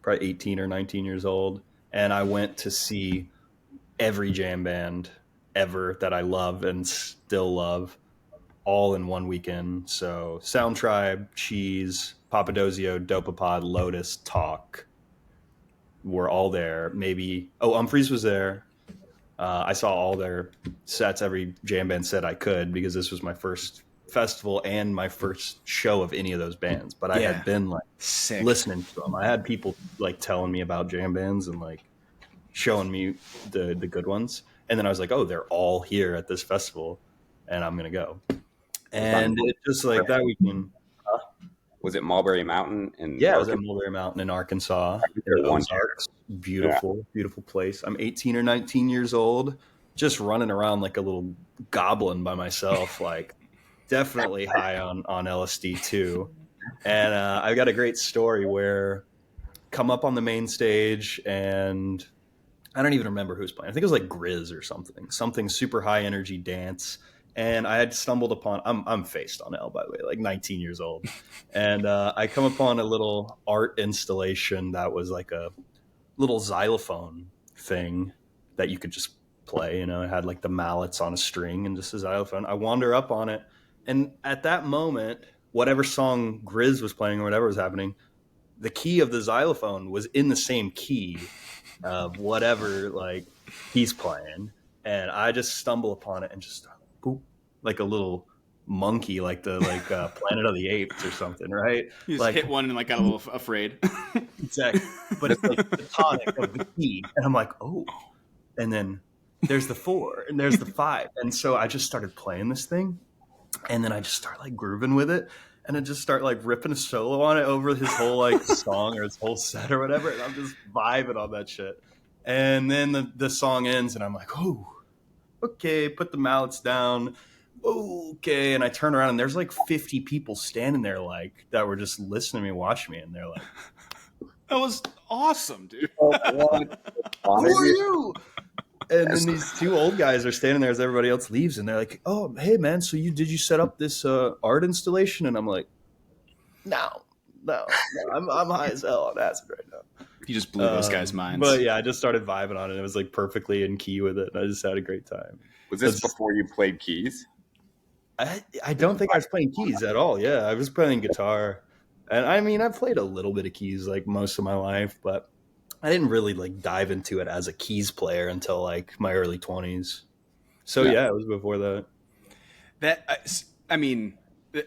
probably 18 or 19 years old, and I went to see every jam band ever that I love and still love, all in one weekend. So Sound Tribe, Cheese, Papadozio, Dopapod, Lotus, Talk were all there. Maybe Umphreys was there. I saw all their sets, every jam band set I could, because this was my first festival and my first show of any of those bands. But I had been like listening to them. I had people like telling me about jam bands and like showing me the good ones. And then I was like, oh, they're all here at this festival, and I'm gonna go. And it's just like that weekend. Was it Mulberry Mountain? It was at Mulberry Mountain in Arkansas. Beautiful place. I'm 18 or 19 years old, just running around like a little goblin by myself, like definitely high on LSD too. And I've got a great story where come up on the main stage, and I don't even remember who's playing. I think it was like Grizz or something super high energy dance. And I had stumbled upon, I'm faced on L, by the way, like 19 years old. And I come upon a little art installation that was like a little xylophone thing that you could just play. It had like the mallets on a string and just a xylophone. I wander up on it, and at that moment, whatever song Grizz was playing or whatever was happening, the key of the xylophone was in the same key of whatever like he's playing, and I just stumble upon it and just start boop, like a little monkey, like the Planet of the Apes or something, right? You just like hit one and like got a little afraid. Exactly, but it's like the tonic of the key, and I'm like, oh, and then there's the 4 and there's the 5, and so I just started playing this thing, and then I just start like grooving with it. And then just start like ripping a solo on it over his whole like song or his whole set or whatever. And I'm just vibing on that shit. And then the song ends and I'm like, oh, okay, put the mallets down. Okay. And I turn around and there's like 50 people standing there like that were just listening to me, watching me. And they're like, that was awesome, dude. who are you? And then these 2 old guys are standing there as everybody else leaves, and they're like, "Oh, hey man, so did you set up this art installation?" And I'm like, "No, I'm high as hell on acid right now." You just blew those guys' minds. But yeah, I just started vibing on it. It was like perfectly in key with it, and I just had a great time. Was this before you played keys? I don't think I was playing keys at all. Yeah, I was playing guitar, and I mean, I've played a little bit of keys like most of my life, but I didn't really like dive into it as a keys player until like my early 20s. So yeah, it was before that. I mean,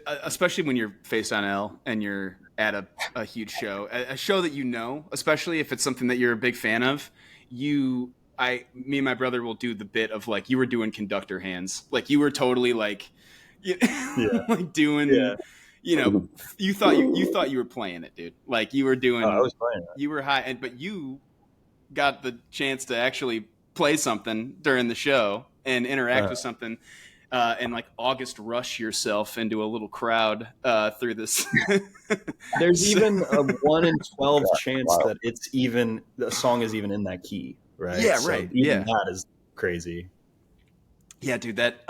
especially when you're face on L and you're at a huge show, a show that especially if it's something that you're a big fan of, me and my brother will do the bit of like you were doing conductor hands, like you were totally like, like doing. You thought you were playing it, dude. Like you were doing. I was playing it. You were high, but you got the chance to actually play something during the show and interact with something, and like August rush yourself into a little crowd through this. There's even a 1 in 12 chance that the song is even in that key, right? Yeah, so right. Even that is crazy. Yeah, dude. That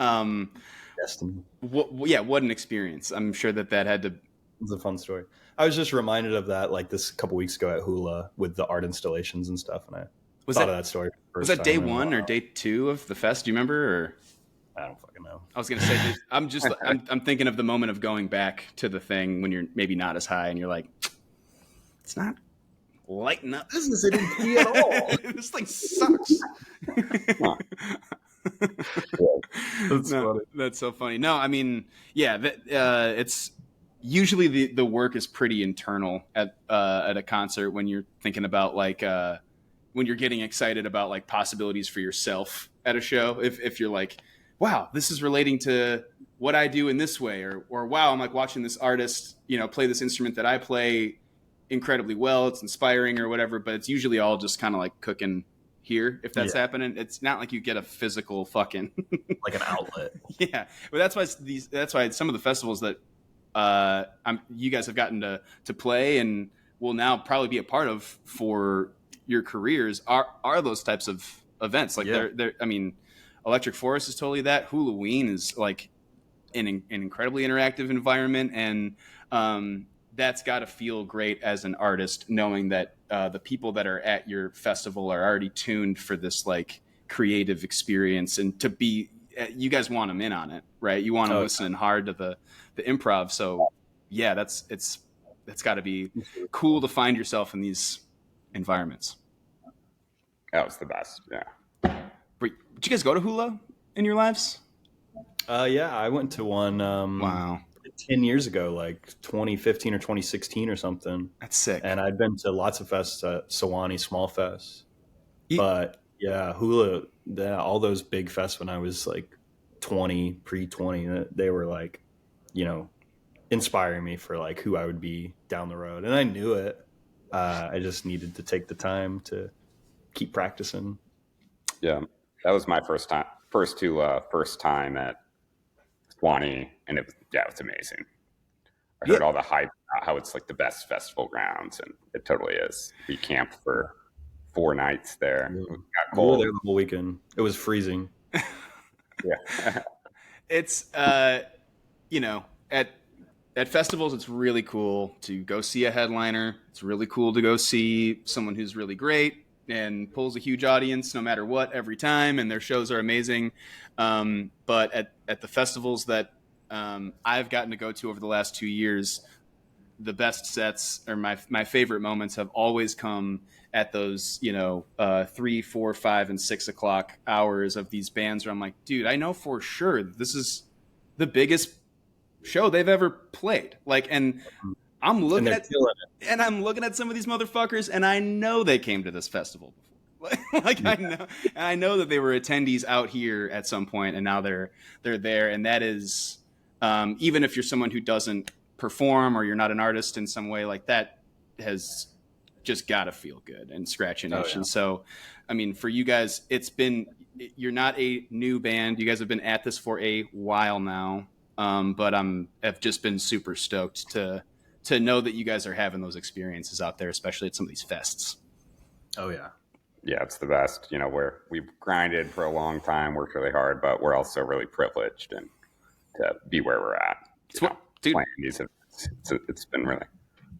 Destiny. What an experience. I'm sure that had to. It's a fun story. I was just reminded of that like this a couple weeks ago at Hula with the art installations and stuff, and I thought of that story. Was that day 1 or day 2 of the fest? Do you remember? Or I don't fucking know. I was gonna say, I'm thinking of the moment of going back to the thing when you're maybe not as high and you're like, it's not lighting up. This isn't in key at all. This thing sucks. That's so funny. No, I mean, yeah, it's usually the work is pretty internal at a concert when you're thinking about like when you're getting excited about like possibilities for yourself at a show. If you're like, wow, this is relating to what I do in this way, or wow, I'm like watching this artist, play this instrument that I play incredibly well. It's inspiring or whatever, but it's usually all just kind of like cooking here. If that's happening, it's not like you get a physical fucking like an outlet. Yeah, but that's why some of the festivals that you guys have gotten to play and will now probably be a part of for your careers are those types of events. Like they're I mean, Electric Forest is totally that. Halloween is like an incredibly interactive environment, and that's got to feel great as an artist, knowing that the people that are at your festival are already tuned for this like creative experience, and to be, you guys want them in on it, right? You want to listen hard to the improv. So yeah, that's got to be cool to find yourself in these environments. That was the best. Yeah. Did you guys go to Hula in your lives? Yeah, I went to one. Wow. 10 years ago, like 2015 or 2016 or something. That's sick. And I'd been to lots of fests at Sewanee Small Fest. But yeah, Hula, all those big fests when I was like 20, pre-20, they were like, inspiring me for like who I would be down the road. And I knew it. I just needed to take the time to keep practicing. Yeah, that was my first time at Sewanee, and it was amazing. I heard all the hype about how it's like the best festival grounds, and it totally is. We camped for 4 nights there. Yeah. It got cold. We were there the whole weekend. It was freezing. Yeah. It's at festivals, it's really cool to go see a headliner. It's really cool to go see someone who's really great. and pulls a huge audience no matter what every time, and their shows are amazing. But at the festivals that I've gotten to go to over the last 2 years, the best sets or my favorite moments have always come at those 3, 4, 5, and 6 o'clock hours of these bands where I'm like, dude, I know for sure this is the biggest show they've ever played. Like, and I'm looking I'm looking at some of these motherfuckers, and I know they came to this festival before. Like, I know that they were attendees out here at some point, and now they're there. And that is, even if you're someone who doesn't perform or you're not an artist in some way, like that has just got to feel good and scratch an itch. And so, I mean, for you guys, you're not a new band. You guys have been at this for a while now. But I've just been super stoked to know that you guys are having those experiences out there, especially at some of these fests. Oh yeah. Yeah, it's the best. We've grinded for a long time, worked really hard, but we're also really privileged and to be where we're at. Dude, it's been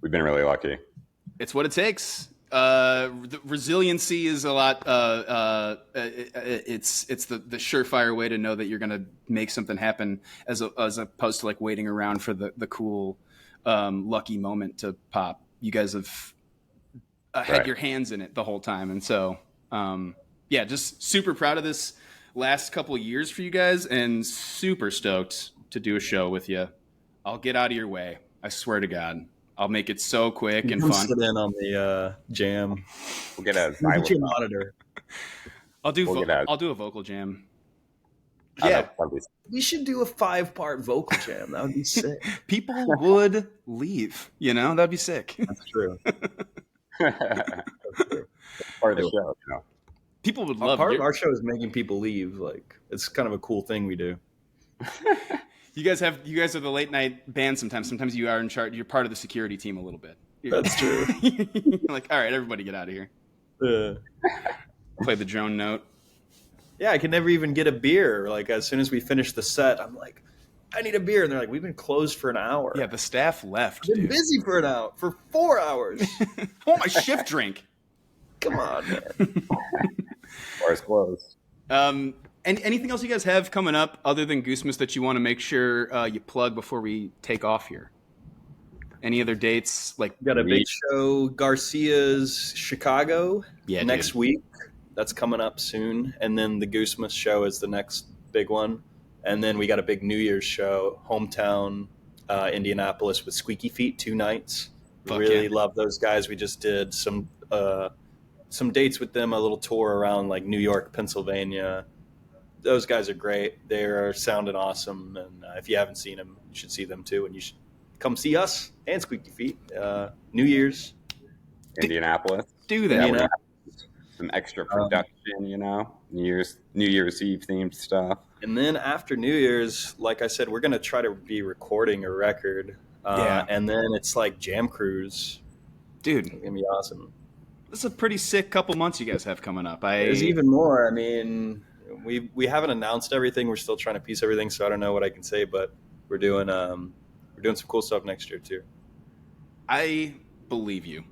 we've been really lucky. It's what it takes. The resiliency is a lot. It's the surefire way to know that you're going to make something happen, as opposed to like waiting around for the cool, lucky moment to pop. You guys have had your hands in it the whole time, and so just super proud of this last couple of years for you guys, and super stoked to do a show with you. I'll get out of your way. I swear to God. I'll make it so quick and fun. Sit in on the jam. We'll get a monitor. I'll do a vocal jam. Yeah, we should do a 5-part vocal jam. That would be sick. People would leave. That'd be sick. That's true. That's true. Part of the show. People would love. Part of our show is making people leave. Like, it's kind of a cool thing we do. You guys are the late night band sometimes. Sometimes you are in charge. You're part of the security team a little bit. That's true. You're like, all right, everybody get out of here. Play the drone note. Yeah, I could never even get a beer. Like, as soon as we finish the set, I'm like, I need a beer. And they're like, we've been closed for an hour. Yeah, the staff left. I've been busy for 4 hours. Oh, my shift drink. Come on, man. Bar's closed. And anything else you guys have coming up other than Goosemas that you want to make sure you plug before we take off here? Any other dates? Like, we got a big show, Garcia's Chicago, next week. That's coming up soon. And then the Goosemas show is the next big one. And then we got a big New Year's show, hometown Indianapolis with Squeaky Feet, 2 nights. Really love those guys. We just did some dates with them, a little tour around like New York, Pennsylvania. Those guys are great. They're sounding awesome. And if you haven't seen them, you should see them too. And you should come see us and Squeaky Feet. New Year's. Indianapolis. Do that. Yeah, some extra production, New Year's Eve themed stuff. And then after New Year's, like I said, we're going to try to be recording a record. And then it's like Jam Cruise. Dude. It's going to be awesome. This is a pretty sick couple months you guys have coming up. There's even more. I mean, we haven't announced everything. We're still trying to piece everything, so I don't know what I can say, but we're doing some cool stuff next year too. I believe you.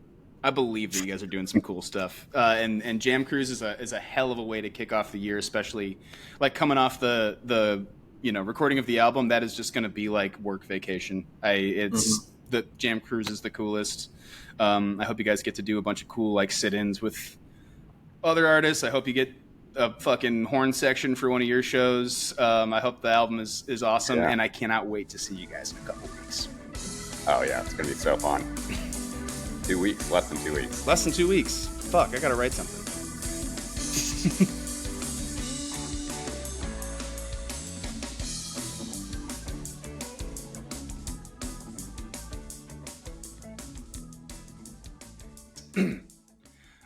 I believe that you guys are doing some cool stuff. And Jam Cruise is a hell of a way to kick off the year, especially like coming off the recording of the album. That is just going to be like work vacation. The Jam Cruise is the coolest. I hope you guys get to do a bunch of cool like sit-ins with other artists. I hope you get a fucking horn section for one of your shows. I hope the album is awesome, and I cannot wait to see you guys in a couple weeks. Oh yeah, it's gonna be so fun. 2 weeks, less than 2 weeks. Less than 2 weeks. Fuck, I gotta write something.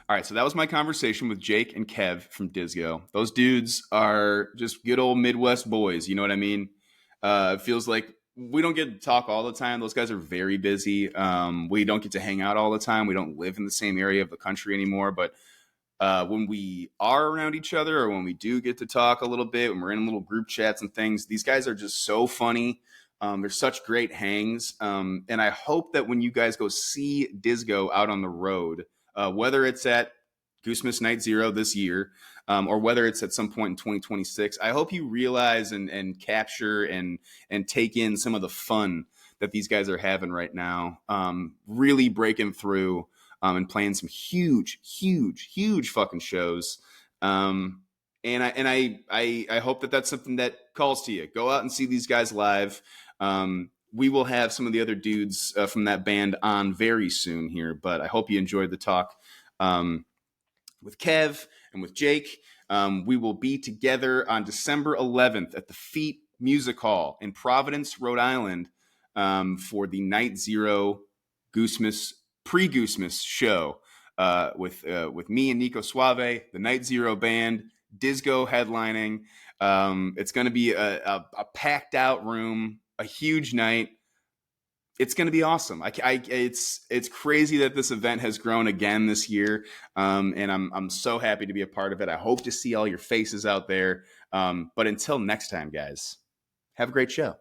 All right, so that was my conversation with Jake and Kev from Dizgo. Those dudes are just good old Midwest boys, you know what I mean? It feels like we don't get to talk all the time. Those guys are very busy. We don't get to hang out all the time. We don't live in the same area of the country anymore. But when we are around each other, or when we do get to talk a little bit, when we're in little group chats and things, these guys are just so funny. They're such great hangs. And I hope that when you guys go see Dizgo out on the road, whether it's at Goosemas Night Zero this year, or whether it's at some point in 2026, I hope you realize and capture and take in some of the fun that these guys are having right now. Really breaking through and playing some huge fucking shows. And I hope that that's something that calls to you. Go out and see these guys live. We will have some of the other dudes from that band on very soon here, but I hope you enjoyed the talk with Kev and with Jake. We will be together on December 11th at the Feet Music Hall in Providence, Rhode Island, for the Night Zero Goosemas pre-Goosemas show with me and Nico Suave, the Night Zero band, Dizgo headlining. It's going to be a packed out room, a huge night. It's going to be awesome. It's crazy that this event has grown again this year, and I'm so happy to be a part of it. I hope to see all your faces out there. But until next time, guys, have a great show.